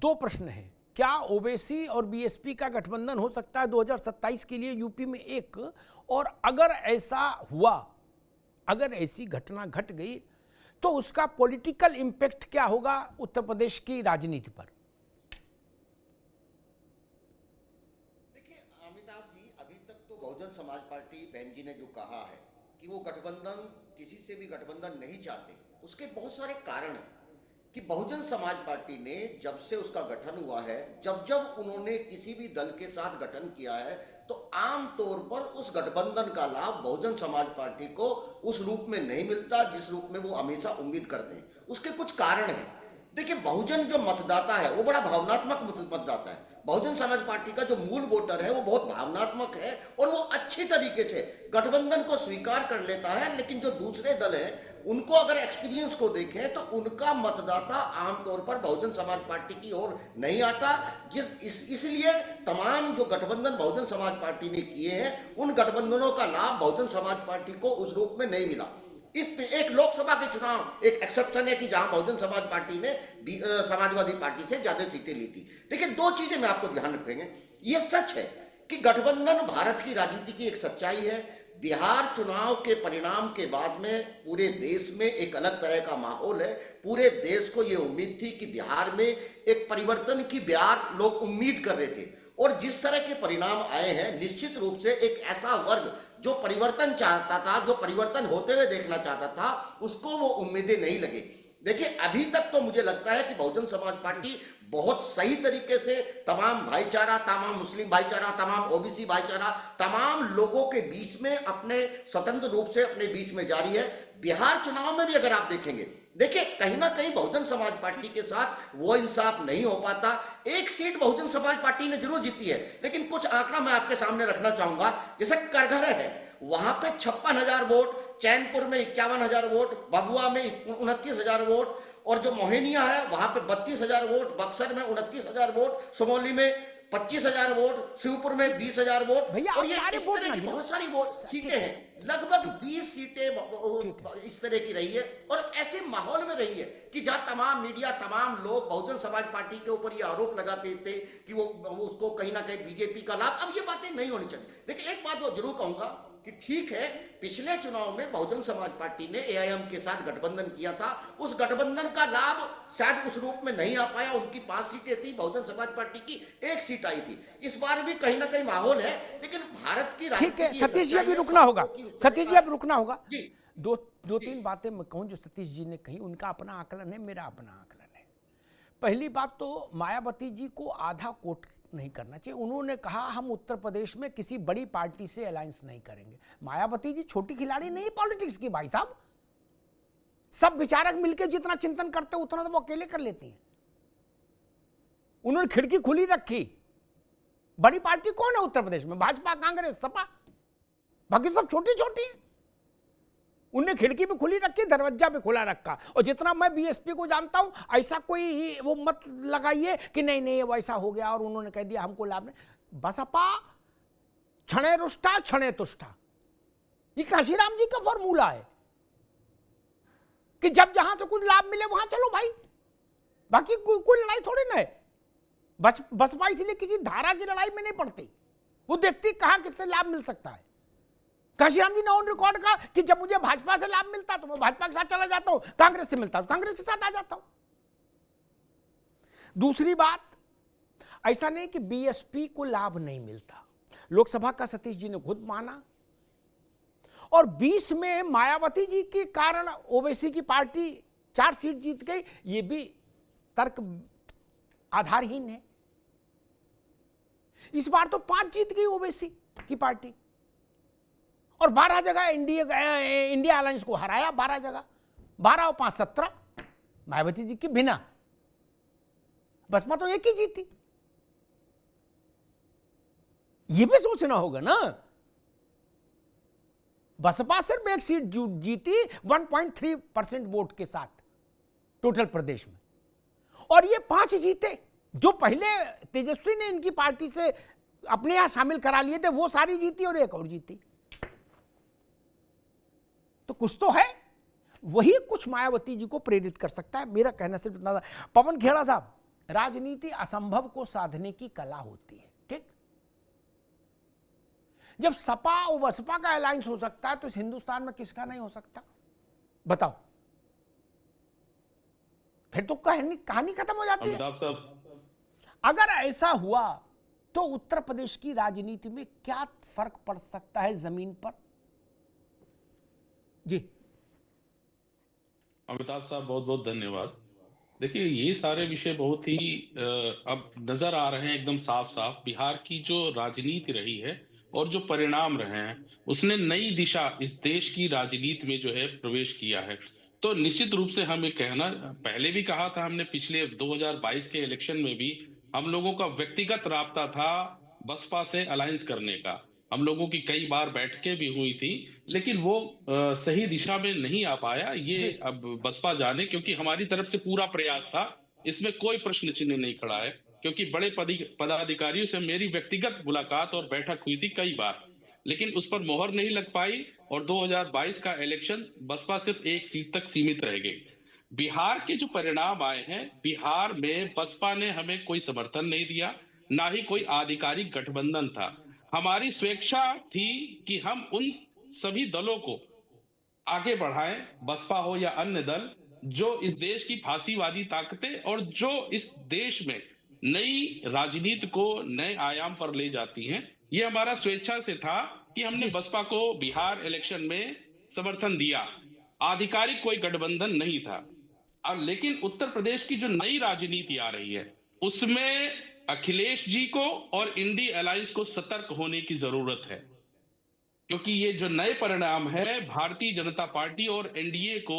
दो प्रश्न हैं। क्या ओवैसी और बीएसपी का गठबंधन हो सकता है 2027 के लिए यूपी में? एक, और अगर ऐसा हुआ, अगर ऐसी घटना घट गई तो उसका पॉलिटिकल इंपैक्ट क्या होगा उत्तर प्रदेश की राजनीति पर? देखिए अमिताभ जी, अभी तक तो बहुजन समाज पार्टी बहन जी ने जो कहा है कि वो गठबंधन, किसी से भी गठबंधन नहीं चाहते, उसके बहुत सारे कारण हैं कि बहुजन समाज पार्टी ने जब से उसका गठन हुआ है, जब जब उन्होंने किसी भी दल के साथ गठन किया है, तो आम तौर पर उस गठबंधन का लाभ बहुजन समाज पार्टी को उस रूप में नहीं मिलता जिस रूप में वो हमेशा उम्मीद करते हैं। उसके कुछ कारण हैं। देखिए, बहुजन जो मतदाता है वो बड़ा भावनात्मक मतदाता है। बहुजन समाज पार्टी का जो मूल वोटर है वो बहुत भावनात्मक है और वो अच्छी तरीके से गठबंधन को स्वीकार कर लेता है। लेकिन जो दूसरे दल हैं उनको अगर एक्सपीरियंस को देखें तो उनका मतदाता आमतौर पर बहुजन समाज पार्टी की ओर नहीं आता। इसलिए तमाम जो गठबंधन बहुजन समाज पार्टी ने किए हैं उन गठबंधनों का लाभ बहुजन समाज पार्टी को उस रूप में नहीं मिला। इस पे एक लोकसभा के चुनाव एक एक्सेप्शन है कि जहां बहुजन समाज पार्टी ने समाजवादी पार्टी से ज्यादा सीटें ली थी। देखिए, दो चीजें मैं आपको ध्यान रखेंगे। ये सच है कि गठबंधन भारत की राजनीति की एक सच्चाई है। बिहार चुनाव के परिणाम के बाद में पूरे देश में एक अलग तरह का माहौल है। पूरे देश को यह उम्मीद थी कि बिहार में एक परिवर्तन की बिहार लोग उम्मीद कर रहे थे, और जिस तरह के परिणाम आए हैं, निश्चित रूप से एक ऐसा वर्ग जो परिवर्तन चाहता था, जो परिवर्तन होते हुए देखना चाहता था, उसको वो उम्मीदें नहीं लगी। देखिए, अभी तक तो मुझे लगता है कि बहुजन समाज पार्टी बहुत सही तरीके से तमाम भाईचारा, तमाम मुस्लिम भाईचारा, तमाम ओबीसी भाईचारा, तमाम लोगों के बीच में अपने स्वतंत्र रूप से अपने बीच में जारी है। बिहार चुनाव में भी अगर आप देखेंगे, देखिए कहीं ना कहीं बहुजन समाज पार्टी के साथ वो इंसाफ नहीं हो पाता। एक सीट बहुजन समाज पार्टी ने जरूर जीती है, लेकिन कुछ आंकड़ा मैं आपके सामने रखना चाहूंगा। जैसे करघर है, वहां पे 56,000 वोट, चैनपुर में 51,000 वोट, भभुआ में 29,000 वोट, और जो मोहिनिया है वहां पे 32,000 वोट, बक्सर में 29,000 वोट, सुमौली में 25,000 वोट, शिवपुर में 20,000 वोट, और ये इस तरह की बहुत सारी वोट सीटें हैं। लगभग 20 सीटें इस तरह की रही है, और ऐसे माहौल में रही है कि जहां तमाम मीडिया, तमाम लोग बहुजन समाज पार्टी के ऊपर ये आरोप लगाते थे कि वो उसको कहीं ना कहीं बीजेपी का लाभ। अब ये बातें नहीं होनी चाहिए। देखिए, एक बात वो जरूर कहूंगा कि ठीक है, पिछले चुनाव में बहुजन समाज पार्टी ने एआईएम के साथ गठबंधन किया था, उस गठबंधन का लाभ शायद उस रूप में नहीं आ पाया। उनकी 5 सीटें थी, बहुजन समाज पार्टी की 1 सीट आई थी। इस बार भी कहीं ना कहीं माहौल है, लेकिन भारत की ठीक है सतीश जी, अभी रुकना होगा। सतीश जी, अब रुकना होगा। दो तीन बातें मैं कहूं जो सतीश जी ने कही, उनका अपना आकलन है, मेरा अपना आकलन है। पहली बात तो मायावती जी को आधा कोट नहीं करना चाहिए। उन्होंने कहा हम उत्तर प्रदेश में किसी बड़ी पार्टी से अलायंस नहीं करेंगे। मायावती जी छोटी खिलाड़ी नहीं पॉलिटिक्स की भाई साहब। सब विचारक मिलकर जितना चिंतन करते उतना तो वो अकेले कर लेती हैं। उन्होंने खिड़की खुली रखी। बड़ी पार्टी कौन है उत्तर प्रदेश में? भाजपा, कांग्रेस, सपा, बाकी सब छोटी छोटी हैं। उनने खिड़की भी खुली रखी, दरवाजा भी खुला रखा। और जितना मैं बीएसपी को जानता हूं, ऐसा कोई वो मत लगाइए कि नहीं नहीं वैसा हो गया और उन्होंने कह दिया हमको लाभ नहीं। बसपा क्षणे रुष्टा क्षणे तुष्टा, ये काशीराम जी का फॉर्मूला है कि जब जहां से कुछ लाभ मिले वहां चलो भाई, बाकी कोई लड़ाई थोड़ी ना है। बसपा इसलिए किसी धारा की लड़ाई में नहीं पड़ती, वो देखती कहां किससे लाभ मिल सकता है। काशीराम जी ने ऑन रिकॉर्ड कहा कि जब मुझे भाजपा से लाभ मिलता तो मैं भाजपा के साथ चला जाता हूं, कांग्रेस से मिलता तो कांग्रेस के साथ आ जाता हूं। दूसरी बात, ऐसा नहीं कि बीएसपी को लाभ नहीं मिलता। लोकसभा का सतीश जी ने खुद माना, और 20 में मायावती जी के कारण ओवैसी की पार्टी 4 सीट जीत गई, ये भी तर्क आधारहीन है। इस बार तो 5 जीत गई ओवैसी की पार्टी, और 12 जगह इंडिया अलायंस को हराया। 12 जगह, 12 और 5 17 मायावती जी की बिना। बसपा तो एक ही जीती। ये भी सोचना होगा ना, बसपा सिर्फ 1 सीट जीती 1.3% वोट के साथ टोटल प्रदेश में, और ये 5 जीते। जो पहले तेजस्वी ने इनकी पार्टी से अपने यहां शामिल करा लिए थे वो सारी जीती, और एक और जीती। तो कुछ तो है, वही कुछ मायावती जी को प्रेरित कर सकता है। मेरा कहना सिर्फ इतना था। पवन खेड़ा साहब, राजनीति असंभव को साधने की कला होती है, ठीक। जब सपा और बसपा का अलायंस हो सकता है तो इस हिंदुस्तान में किसका नहीं हो सकता, बताओ। फिर तो कहानी खत्म हो जाती है। अमिताभ साहब, अगर ऐसा हुआ तो उत्तर प्रदेश की राजनीति में क्या फर्क पड़ सकता है जमीन पर? जी अमिताभ साहब, बहुत बहुत धन्यवाद। देखिए, ये सारे विषय बहुत ही अब नजर आ रहे हैं एकदम साफ साफ। बिहार की जो राजनीति रही है और जो परिणाम रहे हैं, उसने नई दिशा इस देश की राजनीति में जो है प्रवेश किया है। तो निश्चित रूप से हम ये कहना, पहले भी कहा था हमने, पिछले 2022 के इलेक्शन में भी हम लोगों का व्यक्तिगत राब्ता था बसपा से अलायंस करने का। हम लोगों की कई बार बैठकें भी हुई थी, लेकिन वो सही दिशा में नहीं आ पाया ये जी। अब बसपा जाने, क्योंकि हमारी तरफ से पूरा प्रयास था, इसमें कोई प्रश्न चिन्ह नहीं खड़ा है। क्योंकि बड़े पदाधिकारियों से मेरी व्यक्तिगत मुलाकात और बैठक हुई थी कई बार, लेकिन उस पर मोहर नहीं लग पाई और 2022 का इलेक्शन बसपा सिर्फ एक सीट तक सीमित रह गई। बिहार के जो परिणाम आए हैं, बिहार में बसपा ने हमें कोई समर्थन नहीं दिया, ना ही कोई आधिकारिक गठबंधन था। हमारी स्वेच्छा थी कि हम उन सभी दलों को आगे बढ़ाएं, बसपा हो या अन्य दल, जो इस देश की फांसीवादी ताकतें और जो इस देश में नई राजनीति को नए आयाम पर ले जाती हैं। ये हमारा स्वेच्छा से था कि हमने जी। बसपा को बिहार इलेक्शन में समर्थन दिया। आधिकारिक कोई गठबंधन नहीं था। अब लेकिन उत्तर प्रदेश की जो नई राजनीति आ रही है, उसमें अखिलेश जी को और इंडी अलायंस को सतर्क होने की जरूरत है, क्योंकि ये जो नए परिणाम है भारतीय जनता पार्टी और एनडीए को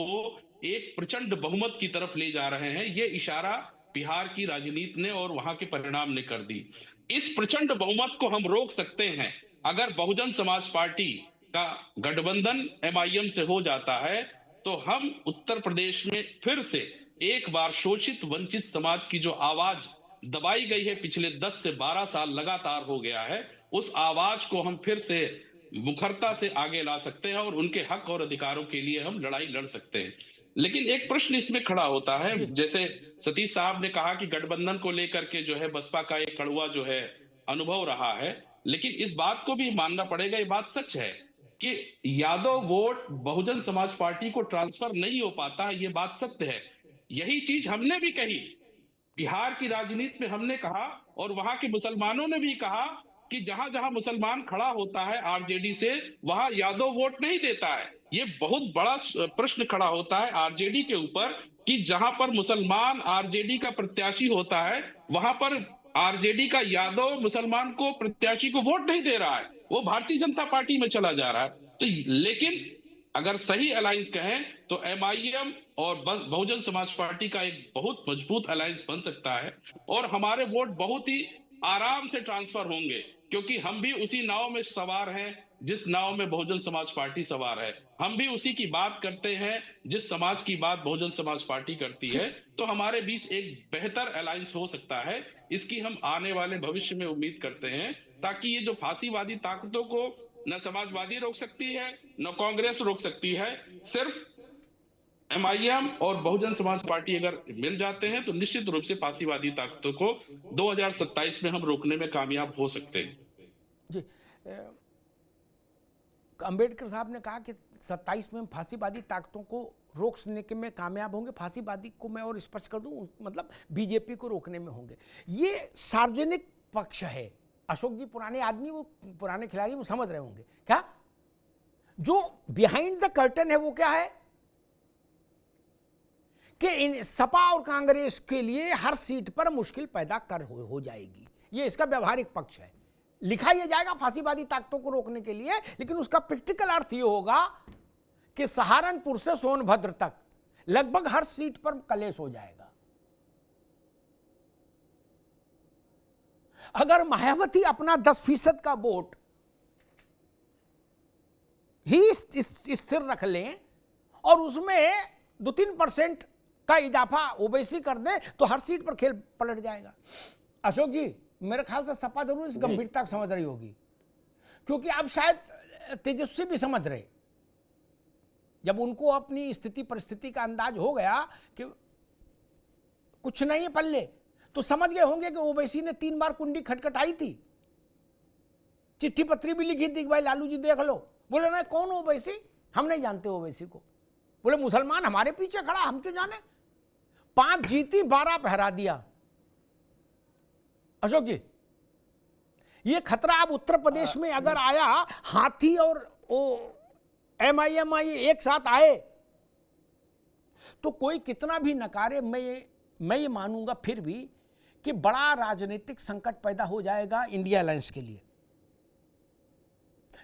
एक प्रचंड बहुमत की तरफ ले जा रहे हैं। ये इशारा बिहार की राजनीति ने और वहां के परिणाम ने कर दी। इस प्रचंड बहुमत को हम रोक सकते हैं अगर बहुजन समाज पार्टी का गठबंधन एमआईएम से हो जाता है, तो हम उत्तर प्रदेश में फिर से एक बार शोषित वंचित समाज की जो आवाज दबाई गई है, पिछले 10 से 12 साल लगातार हो गया है, उस आवाज को हम फिर से मुखरता से आगे ला सकते हैं और उनके हक और अधिकारों के लिए हम लड़ाई लड़ सकते हैं। लेकिन एक प्रश्न इसमें खड़ा होता है, जी। जैसे सतीश साहब ने कहा कि गठबंधन को लेकर के जो है बसपा का एक कड़वा जो है अनुभव रहा है, लेकिन इस बात को भी मानना पड़ेगा, ये बात सच है कि यादव वोट बहुजन समाज पार्टी को ट्रांसफर नहीं हो पाता, ये बात सत्य है। यही चीज हमने भी कही, बिहार की राजनीति में हमने कहा और वहां के मुसलमानों ने भी कहा कि जहां जहां मुसलमान खड़ा होता है आरजेडी से, वहां यादव वोट नहीं देता है। ये बहुत बड़ा प्रश्न खड़ा होता है आरजेडी के ऊपर कि जहां पर मुसलमान आरजेडी का प्रत्याशी होता है, वहां पर आरजेडी का यादव मुसलमान को प्रत्याशी को वोट नहीं दे रहा है, वो भारतीय जनता पार्टी में चला जा रहा है। तो लेकिन अगर सही अलायंस कहें तो एमआईएम और बस बहुजन समाज पार्टी का एक बहुत मजबूत अलायंस बन सकता है और हमारे वोट बहुत ही आराम से ट्रांसफर होंगे, क्योंकि हम भी उसी नाव में सवार हैं जिस नाव में बहुजन समाज पार्टी सवार है। हम भी उसी की बात करते हैं जिस समाज की बात बहुजन समाज पार्टी करती है। तो हमारे बीच एक बेहतर अलायंस हो सकता है, इसकी हम आने वाले भविष्य में उम्मीद करते हैं, ताकि ये जो फांसीवादी ताकतों को न समाजवादी रोक सकती है न कांग्रेस रोक सकती है, सिर्फ एमआईएम और बहुजन समाज पार्टी अगर मिल जाते हैं तो निश्चित रूप से फांसीवादी ताकतों को 2027 में हम रोकने में कामयाब हो सकते हैं। जी। अंबेडकर साहब ने कहा कि 27 में हम फांसीवादी ताकतों को रोकने के में कामयाब होंगे। फांसीवादी को मैं और स्पष्ट कर दूं, मतलब बीजेपी को रोकने में होंगे। ये सार्वजनिक पक्ष है। अशोक जी पुराने आदमी, वो पुराने खिलाड़ी, वो समझ रहे होंगे क्या जो बिहाइंड द कर्टन है। वो क्या है कि इन सपा और कांग्रेस के लिए हर सीट पर मुश्किल पैदा कर हो जाएगी। ये इसका व्यवहारिक पक्ष है। लिखा यह जाएगा फांसीवादी ताकतों को रोकने के लिए, लेकिन उसका प्रैक्टिकल अर्थ ये होगा कि सहारनपुर से सोनभद्र तक लगभग हर सीट पर कलेश हो जाएगा। अगर मायावती अपना 10% का वोट ही स्थिर रख लें और उसमें 2-3% का इजाफा ओबीसी कर दे, तो हर सीट पर खेल पलट जाएगा। अशोक जी, मेरे ख्याल से सपा जरूर इस गंभीरता को समझ रही होगी, क्योंकि अब शायद तेजस्वी भी समझ रहे, जब उनको अपनी स्थिति परिस्थिति का अंदाज हो गया कि कुछ नहीं है पल्ले, तो समझ गए होंगे कि ओवैसी ने 3 बार कुंडी खटखटाई थी, चिट्ठी पत्री भी लिखी थी कि भाई लालू जी देख लो। बोले ना कौन ओवैसी, हम नहीं जानते ओवैसी को। बोले मुसलमान हमारे पीछे खड़ा, हम क्यों जाने। 5 जीती 12 पहरा दिया। अशोक जी, ये खतरा अब उत्तर प्रदेश में अगर आया, हाथी और MIMI एक साथ आए, तो कोई कितना भी नकारे, मैं ये मानूंगा फिर भी कि बड़ा राजनीतिक संकट पैदा हो जाएगा इंडिया अलायंस के लिए।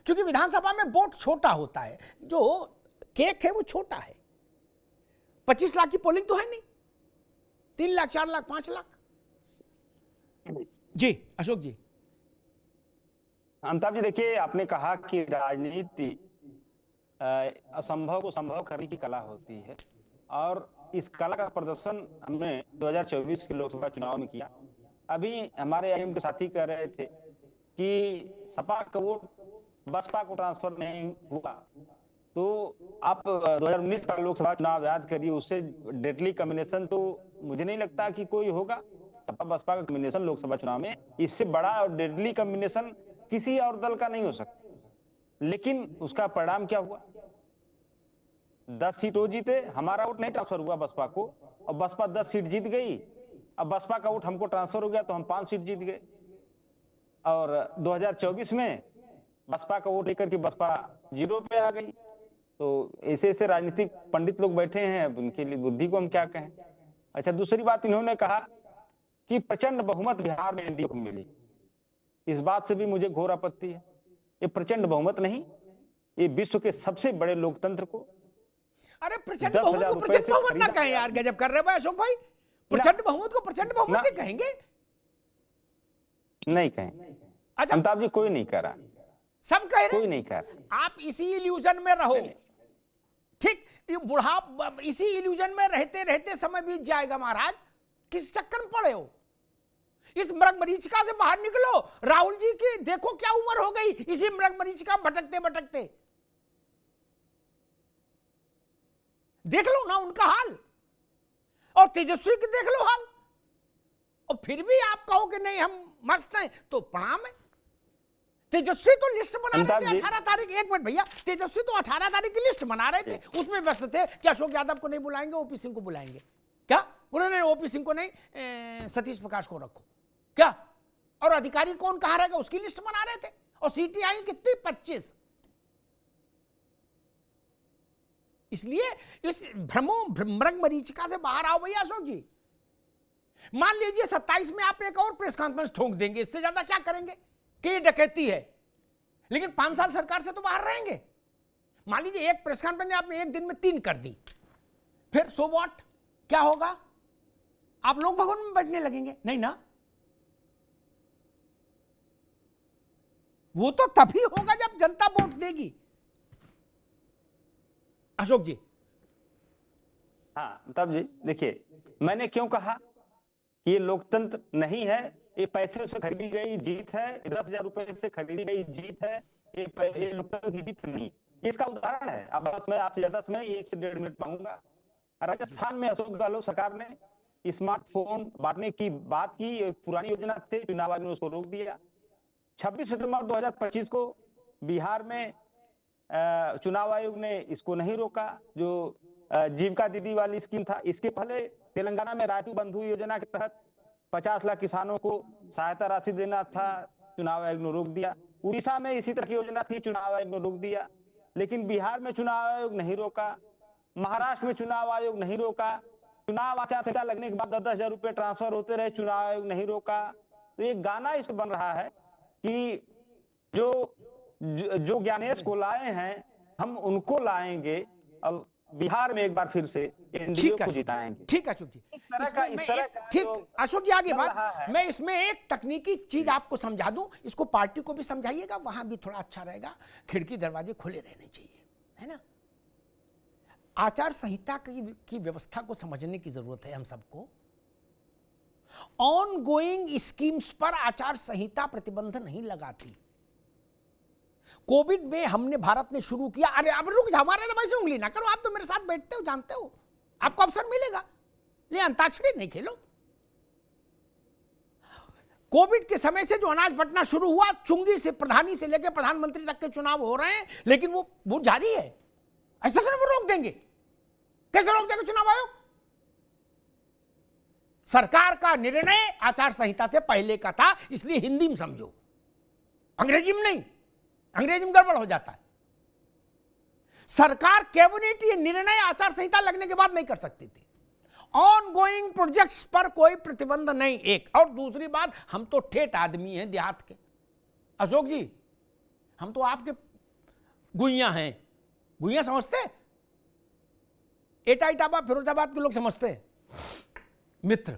क्योंकि विधानसभा में वोट छोटा होता है, जो केक है वो छोटा है। 25 लाख की पोलिंग तो है नहीं, 3 लाख, 4 लाख, 5 लाख। जी अशोक जी। अमिताभ जी, देखिए, आपने कहा कि राजनीति असंभव को संभव करने की कला होती है, और इस कला का प्रदर्शन हमने 2024 के लोकसभा चुनाव में किया। अभी हमारे IM के साथी कह रहे थे कि सपा का वोट बसपा को ट्रांसफर नहीं हुआ, तो आप 2019 का लोकसभा चुनाव याद करिए, उससे डेडली कॉम्बिनेशन तो मुझे नहीं लगता कि कोई होगा। सपा बसपा का कॉम्बिनेशन लोकसभा चुनाव में इससे बड़ा और डेडली कॉम्बिनेशन किसी और दल का नहीं हो सकता। लेकिन उसका परिणाम क्या हुआ? 10 सीट वो जीते, हमारा वोट नहीं ट्रांसफर हुआ बसपा को, और बसपा 10 सीट जीत गई। अब बसपा का वोट हमको ट्रांसफर हो गया तो हम 5 सीट जीत गए। और 2024 में बसपा का वोट लेकर के बसपा 0 पे आ गई। तो ऐसे ऐसे राजनीतिक पंडित लोग बैठे हैं, उनके लिए बुद्धि को हम क्या कहें। अच्छा, दूसरी बात इन्होंने कहा कि प्रचंड बहुमत बिहार में एनडीए को मिली। इस बात से भी मुझे घोर आपत्ति है। ये प्रचंड बहुमत नहीं, ये विश्व के सबसे बड़े लोकतंत्र को, अरे प्रचंड बहुमत को प्रचंड बहुमत ना कहें यार, गजब कर रहे भाई अशोक भाई। प्रचंड बहुमत को प्रचंड बहुमत ही कहेंगे? नहीं कहें। अच्छा, अमिताभ जी, कोई नहीं कह रहा, सब कह रहे, कोई नहीं कह रहा। आप इसी इल्यूजन में रहो, ठीक। बुढ़ा इसी इल्यूजन में रहते रहते समय बीत जाएगा महाराज। किस चक्कर में पड़े हो? इस मृग मरीचिका से बाहर निकलो। राहुल जी की देखो क्या उम्र हो गई, इसी मृग मरीचिका में भटकते भटकते। देख लो ना उनका हाल, और तेजस्वी की देख लो हाल, और फिर भी आप कहो कि नहीं हम मस्त हैं, तो प्रणाम है। तेजस्वी तो लिस्ट बना रहे थे 18 तारीख, 1 मिनट भैया, तेजस्वी तो 18 तारीख की लिस्ट बना रहे थे, उसमें व्यस्त थे कि अशोक यादव को नहीं बुलाएंगे, OP सिंह को बुलाएंगे। क्या उन्होंने OP सिंह को नहीं, सतीश प्रकाश को रखो क्या? और अधिकारी कौन कहां रहेगा उसकी लिस्ट बना रहे थे, और सीटें आई कितनी? 25। इसलिए इस मृग मरीचिका से बाहर आओ भैया अशोक जी। मान लीजिए 27 में आप एक और प्रेस कॉन्फ्रेंस ठोक देंगे, इससे ज्यादा क्या करेंगे कि डकैती है, लेकिन 5 साल सरकार से तो बाहर रहेंगे। मान लीजिए एक प्रेस कॉन्फ्रेंस आपने एक दिन में 3 कर दी, फिर सो व्हाट, क्या होगा? आप लोग भवन में बैठने लगेंगे? नहीं ना, वो तो तभी होगा जब जनता वोट देगी। अशोक जी। हाँ, तब जी देखिए, मैंने क्यों कहा कि ये लोकतंत्र नहीं है, ये पैसे से खरीदी गई जीत है, 10,000 रुपए से खरीदी गई जीत है, ये लोकतंत्र की जीत नहीं। इसका उदाहरण है। अब बस मैं आपसे ज्यादा समय 1 से 1.5 मिनट मांगूंगा। राजस्थान में अशोक गहलोत सरकार ने स्मार्टफोन बांटने की बात की, पुरानी योजना थे, चुनाव आयोग ने उसको रोक दिया। 26 सितंबर 2025 को बिहार में चुनाव आयोग ने इसको नहीं रोका, जो जीविका दीदी वाली स्कीम था। इसके पहले तेलंगाना में रायतू बंधु योजना के तहत 50 लाख किसानों को सहायता राशि देना था, चुनाव आयोग ने रोक दिया। उड़ीसा में इसी तरह की योजना थी, चुनाव आयोग ने रोक दिया। लेकिन बिहार में चुनाव आयोग नहीं रोका, महाराष्ट्र में चुनाव आयोग नहीं रोका। चुनाव आचार संहिता लगने के बाद 10,000 रुपए ट्रांसफर होते रहे, चुनाव आयोग नहीं रोका। तो एक गाना इस बन रहा है कि जो ज्ञानेश को लाए हैं हम उनको लाएंगे, अब बिहार में एक बार फिर से एनडीए को जिताएंगे। ठीक है अशोक जी, ठीक अशोक जी आगे बात। मैं इसमें एक तकनीकी चीज आपको समझा दूं, इसको पार्टी को भी समझाइएगा, वहां भी थोड़ा अच्छा रहेगा। खिड़की दरवाजे खुले रहने चाहिए, है ना। आचार संहिता की व्यवस्था को समझने की जरूरत है हम सबको। ऑन गोइंग स्कीम्स पर आचार संहिता प्रतिबंध नहीं लगाती। कोविड में हमने, भारत ने शुरू किया, अरे अब रुक जाओ, हमारे दवाई से उंगली ना करो, आप तो मेरे साथ बैठते हो, जानते हो, आपको अवसर मिलेगा, ले अंताक्षरी नहीं खेलो। कोविड के समय से जो अनाज बंटना शुरू हुआ, चुंगी से प्रधानी से लेकर प्रधानमंत्री तक के चुनाव हो रहे हैं, लेकिन वो जारी है। ऐसा कैसे वो रोक देंगे? कैसे रोक देंगे चुनाव आयोग? सरकार का निर्णय आचार संहिता से पहले का था, इसलिए हिंदी में समझो, अंग्रेजी में नहीं। अंग्रेजी में गड़बड़ हो जाता है। सरकार कैबिनेट ये निर्णय आचार संहिता लगने के बाद नहीं कर सकती थी। ऑन गोइंग प्रोजेक्ट्स पर कोई प्रतिबंध नहीं, एक। और दूसरी बात, हम तो ठेठ आदमी हैं देहात के, अशोक जी, हम तो आपके गुइया हैं। गुइया समझते? एटा इटाबा फिरोजाबाद के लोग समझते हैं मित्र।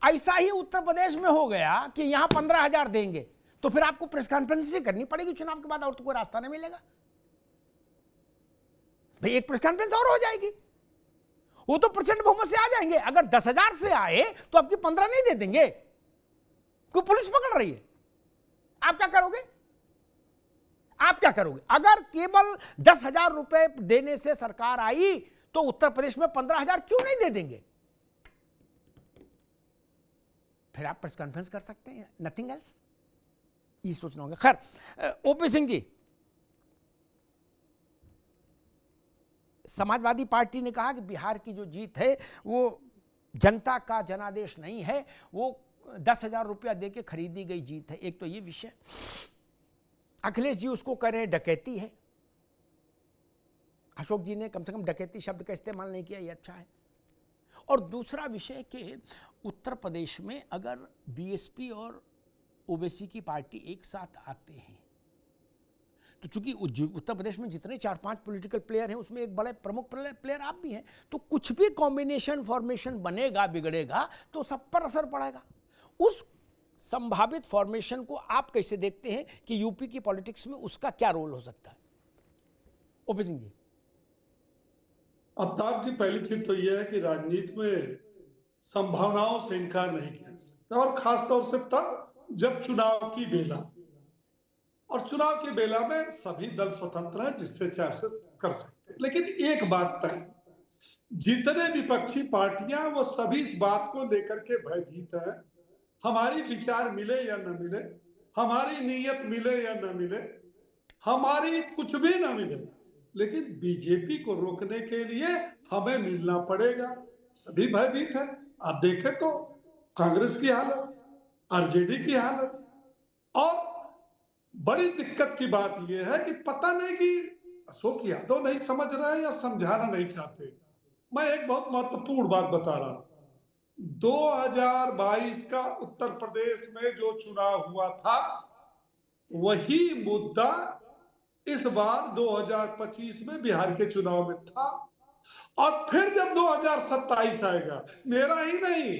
ऐसा ही उत्तर प्रदेश में हो गया कि यहां 15,000 देंगे, तो फिर आपको प्रेस कॉन्फ्रेंस ही करनी पड़ेगी चुनाव के बाद, और तो कोई रास्ता नहीं मिलेगा भाई। एक प्रेस कॉन्फ्रेंस और हो जाएगी, वो तो प्रचंड बहुमत से आ जाएंगे। अगर 10,000 से आए तो आपकी 15 नहीं दे देंगे, कोई पुलिस पकड़ रही है। आप क्या करोगे? आप क्या करोगे? अगर केवल 10,000 रुपए देने से सरकार आई तो उत्तर प्रदेश में 15,000 क्यों नहीं दे देंगे? फिर आप प्रेस कॉन्फ्रेंस कर सकते हैं, नथिंग एल्स। ये सोचना होगा। खैर, ओपी सिंह जी, समाजवादी पार्टी ने कहा कि बिहार की जो जीत है वो जनता का जनादेश नहीं है, वो 10,000 रुपया देके खरीदी गई जीत है। एक तो ये विषय, अखिलेश जी उसको कह रहे हैं डकैती है। अशोक जी ने कम से कम डकैती शब्द का इस्तेमाल नहीं किया, ये अच्छा है। और दूसरा विषय कि उत्तर प्रदेश में अगर बीएसपी और ओबीसी की पार्टी एक साथ आते हैं तो चूंकि उत्तर प्रदेश में जितने 4-5 पॉलिटिकल प्लेयर हैं उसमें एक बड़े प्रमुख प्लेयर आप भी हैं, तो कुछ भी कॉम्बिनेशन फॉर्मेशन बनेगा बिगड़ेगा तो सब पर असर पड़ेगा। उस संभावित फॉर्मेशन को आप कैसे देखते हैं कि यूपी की पॉलिटिक्स में उसका क्या रोल हो सकता है? ओपी सिंह जी। आफ्ताब जी, पहली चीज तो यह है कि राजनीति में संभावनाओं से इनकार नहीं किया जा सकता, और खासतौर से तब जब चुनाव की बेला, और चुनाव की बेला में सभी दल स्वतंत्र हैं, जिससे चाहे से कर सकते हैं। लेकिन एक बात तय, जितने विपक्षी पार्टियां वो सभी इस बात को लेकर के भयभीत है, हमारी विचार मिले या न मिले, हमारी नीयत मिले या न मिले, हमारी कुछ भी न मिले, लेकिन बीजेपी को रोकने के लिए हमें मिलना पड़ेगा। सभी भयभीत है। आप देखें तो कांग्रेस की हालत, आरजेडी की हालत, और बड़ी दिक्कत की बात यह है कि पता नहीं कि अशोक यादव नहीं समझ रहे या समझाना नहीं चाहते। मैं एक बहुत महत्वपूर्ण बात बता रहा हूं। 2022 का उत्तर प्रदेश में जो चुनाव हुआ था, वही मुद्दा इस बार 2025 में बिहार के चुनाव में था। और फिर जब 2027 आएगा, मेरा ही नहीं,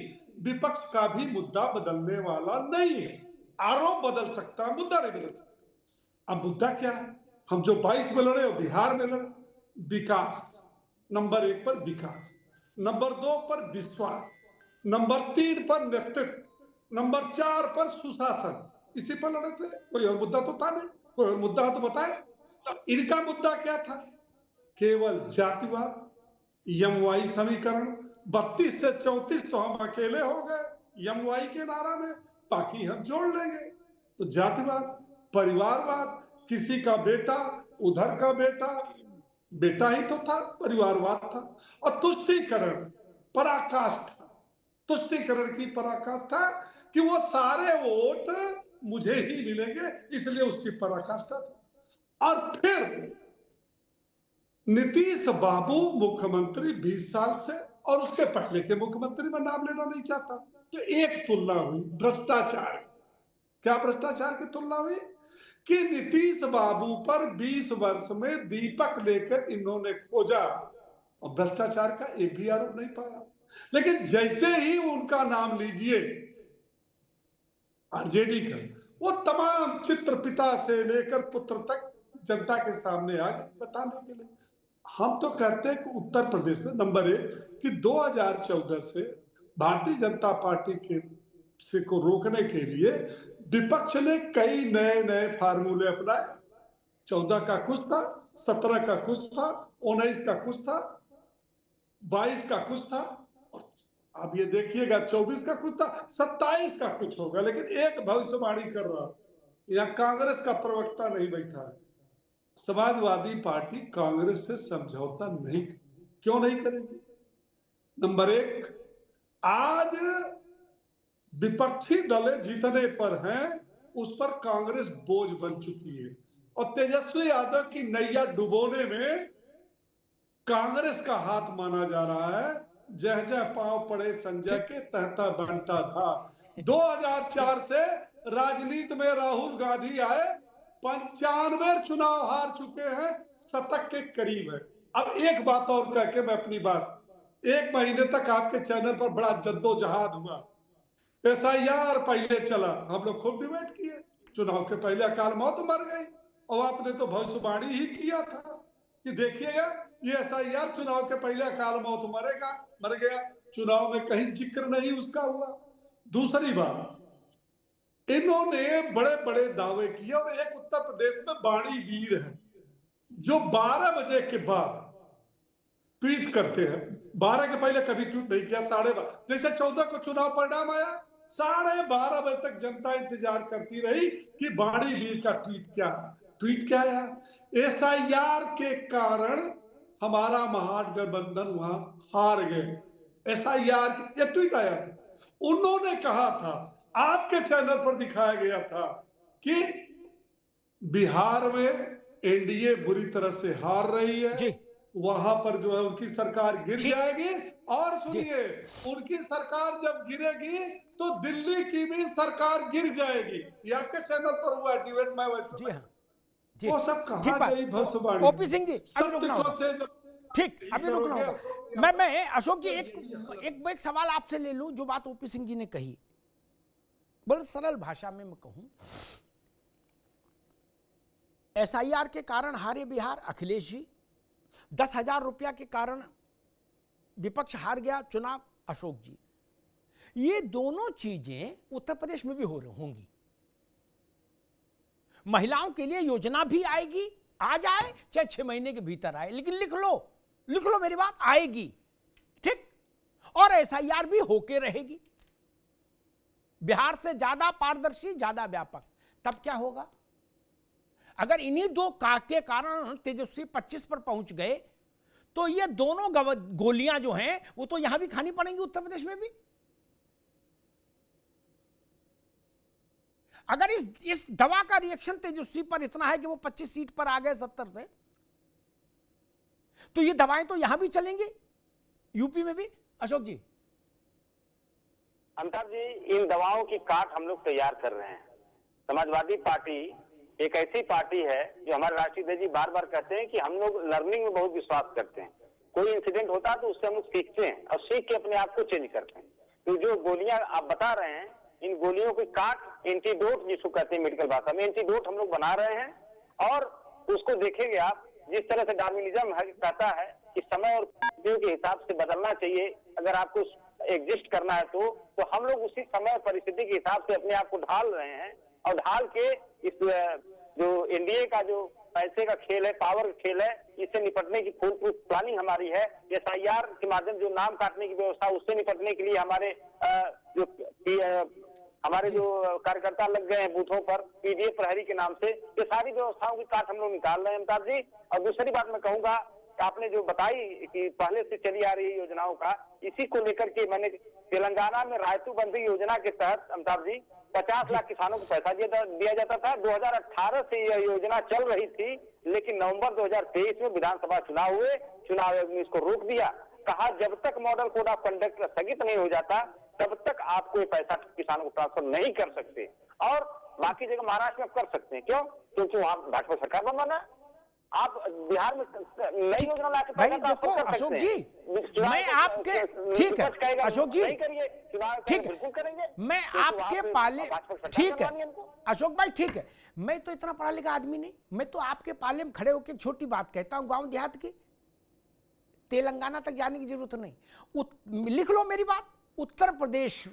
विपक्ष का भी मुद्दा बदलने वाला नहीं है। आरोप बदल सकता है, मुद्दा नहीं बदल सकता। अब मुद्दा क्या है? हम जो 22 में लड़े और बिहार में लड़े, विकास नंबर 1 पर, विकास नंबर 2 पर, विश्वास नंबर 3 पर, नेतृत्व नंबर 4 पर, सुशासन। इसी पर लड़े थे। कोई और मुद्दा तो था नहीं। कोई और मुद्दा तो बताए। तो इनका मुद्दा क्या था? केवल जातिवाद, यमवाई समीकरण। 32 से 34 तो हम अकेले हो गए यमवाई के नारा में, बाकी हम जोड़ लेंगे। तो जातिवाद, परिवारवाद, किसी का बेटा उधर का बेटा ही तो था, परिवारवाद था। और तुष्टीकरण, पराकाष्ठा, तुष्टीकरण की पराकाष्ठा कि वो सारे वोट मुझे ही मिलेंगे, इसलिए उसकी पराकाष्ठा था। और फिर नीतीश बाबू मुख्यमंत्री 20 साल से, और उसके पहले के मुख्यमंत्री में नाम लेना नहीं चाहता। तो एक तुलना हुई भ्रष्टाचार। क्या भ्रष्टाचार की तुलना हुई? कि नीतीश बाबू पर 20 वर्ष में दीपक लेकर इन्होंने खोजा और भ्रष्टाचार का एक भी आरोप नहीं पाया। लेकिन जैसे ही उनका नाम लीजिए आरजेडी का, वो तमाम चित्र पिता से लेकर पुत्र तक जनता के सामने आ गए बताने के लिए। हम तो कहते हैं कि उत्तर प्रदेश में नंबर 1 कि 2014 से भारतीय जनता पार्टी के को रोकने के लिए विपक्ष ने कई नए फार्मूले अपनाए। 14 का कुछ था, 17 का कुछ था, 19 का कुछ था, 22 का कुछ था, और अब ये देखिएगा 24 का कुछ था, 27 का कुछ होगा, लेकिन एक भविष्यवाणी कर रहा, यहाँ कांग्रेस का प्रवक्ता नहीं बैठा है। समाजवादी पार्टी कांग्रेस से समझौता नहीं, क्यों नहीं करेगी? नंबर एक, आज विपक्षी दल जितने पर हैं उस पर कांग्रेस बोझ बन चुकी है, और तेजस्वी यादव की नैया डुबोने में कांग्रेस का हाथ माना जा रहा है। जह जह पांव पड़े संजय के तहता बनता था। 2004 से राजनीति में राहुल गांधी आए, 95 चुनाव हार चुके हैं, शतक के करीब है। अब एक बात और कह के मैं अपनी बात, 1 महीने तक आपके चैनल पर बड़ा जद्दोजहद हुआ, SIR पहले चला, हम लोग खूब डिबेट किए, चुनाव के पहले अकाल मौत मर गई, और आपने तो भविष्यवाणी ही किया था कि देखिएगा ये SIR चुनाव के पहले अकाल मौत मर गया, चुनाव में कहीं जिक्र नहीं उसका हुआ। दूसरी बात, इन्होंने बड़े बड़े दावे किए, और एक उत्तर प्रदेश में बाणी वीर है जो 12 बजे के बाद ट्वीट करते हैं, 12 के पहले कभी ट्वीट नहीं किया, 12:30 जैसे 14 को चुनाव परिणाम आया, 12:30 बजे तक जनता इंतजार करती रही कि बाणी वीर का ट्वीट क्या आया। SIR के कारण हमारा महागठबंधन वहां हार गए। SIR ये ट्वीट आया था, उन्होंने कहा था, आपके चैनल पर दिखाया गया था कि बिहार में NDA बुरी तरह से हार रही है, वहां पर जो है उनकी सरकार गिर जाएगी, और सुनिए, उनकी सरकार जब गिरेगी तो दिल्ली की भी सरकार गिर जाएगी। ये आपके चैनल पर हुआ डिबेट में, जी हाँ, जी वो सब कहा गई भविष्यवाणी। ओपी सिंह जी अभी रुकना होगा, ठीक अभी रुकना होगा। मैं अशोक जी एक सवाल आपसे ले लूं, जो बात ओपी सिंह जी ने कही, बड़ी सरल भाषा में मैं कहूं, SIR के कारण हारे बिहार अखिलेश जी, 10,000 रुपया के कारण विपक्ष हार गया चुनाव अशोक जी। ये दोनों चीजें उत्तर प्रदेश में भी होंगी। महिलाओं के लिए योजना भी आएगी, आ जाए चाहे 6 महीने के भीतर आए, लेकिन लिख लो मेरी बात, आएगी, ठीक। और SIR भी होके रहेगी, बिहार से ज्यादा पारदर्शी, ज्यादा व्यापक। तब क्या होगा? अगर इन्हीं दो के कारण तेजस्वी 25 पर पहुंच गए, तो ये दोनों गोलियां जो हैं वो तो यहां भी खानी पड़ेंगी, उत्तर प्रदेश में भी। अगर इस दवा का रिएक्शन तेजस्वी पर इतना है कि वो 25 सीट पर आ गए 70 से, तो ये दवाएं तो यहां भी चलेंगी, यूपी में भी। अशोक जी, अमिताभ जी, इन दवाओं की काट हम लोग तैयार कर रहे हैं। समाजवादी पार्टी एक ऐसी पार्टी है जो हमारे राष्ट्रीय अध्यक्ष जी बार बार कहते हैं कि हम लोग लर्निंग में बहुत विश्वास करते हैं। कोई इंसिडेंट होता है तो उससे हम लोग सीखते हैं, और सीख के अपने आप को चेंज करते हैं। तो जो गोलियां आप बता रहे हैं, इन गोलियों की काट, एंटीडोट जिसको कहते हैं मेडिकल भाषा में, एंटीडोट हम लोग बना रहे हैं। और उसको देखेंगे आप, जिस तरह से डार्विनिज्म कहता है कि समय और परिस्थितियों के हिसाब से बदलना चाहिए, अगर आपको एग्जिस्ट करना है तो हम लोग उसी समय परिस्थिति के हिसाब से अपने आप को ढाल रहे हैं, और ढाल के इस जो NDA का जो पैसे का खेल है, पावर का खेल है, इससे निपटने की फुल प्रूफ प्लानिंग हमारी है। SIR के माध्यम जो नाम काटने की व्यवस्था, उससे निपटने के लिए हमारे जो कार्यकर्ता लग गए हैं बूथों पर PDF प्रहरी के नाम से, ये सारी व्यवस्थाओं की काट हम लोग निकाल रहे हैं अमिताभ जी। और दूसरी बात मैं कहूंगा, आपने जो बताई कि पहले से चली आ रही योजनाओं का, इसी को लेकर के मैंने तेलंगाना में रायतू बंदी योजना के तहत अमिताभ जी 50 लाख किसानों को पैसा दिया जाता था। 2018 से यह योजना चल रही थी, लेकिन नवंबर 2023 में विधानसभा चुनाव हुए, चुनाव आयोग ने इसको रोक दिया। कहा जब तक मॉडल कोड ऑफ कंडक्ट स्थगित नहीं हो जाता तब तक आपको ये पैसा किसानों को ट्रांसफर नहीं कर सकते। और बाकी जगह महाराष्ट्र में कर सकते हैं, क्यों? क्योंकि वहां भाजपा सरकार बनवाना है। आप बिहार में नई योजना लाके भाई देखो अशोक जी, मैं आपके, ठीक है अशोक जी, ठीक है, मैं आपके पाले, ठीक है अशोक भाई, ठीक है, मैं तो इतना पढ़ा लिखा आदमी नहीं, मैं तो आपके पाले में खड़े होकर छोटी बात कहता हूं, गांव देहात की, तेलंगाना तक जाने की जरूरत नहीं। लिख लो मेरी बात, उत्तर प्रदेश,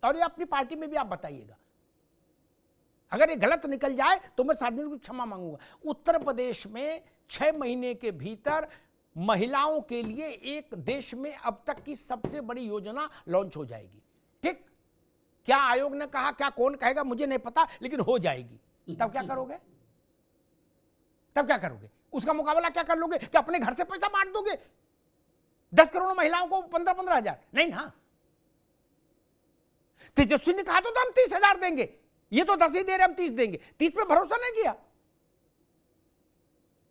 और ये अपनी पार्टी में भी आप बताइएगा, अगर ये गलत निकल जाए तो मैं सार्वजनिक क्षमा मांगूंगा। उत्तर प्रदेश में 6 महीने के भीतर महिलाओं के लिए एक देश में अब तक की सबसे बड़ी योजना लॉन्च हो जाएगी। ठीक, क्या आयोग ने कहा, क्या कौन कहेगा मुझे नहीं पता, लेकिन हो जाएगी। तब क्या करोगे? तब क्या करोगे? उसका मुकाबला क्या कर लोगे? क्या अपने घर से पैसा बांट दोगे 10 करोड़ महिलाओं को 15-15 हजार? नहीं ना। तेजस्वी ने कहा तो हम 30,000 देंगे, ये तो 10 ही दे रहे, हम 30 देंगे। 30 पे भरोसा नहीं किया,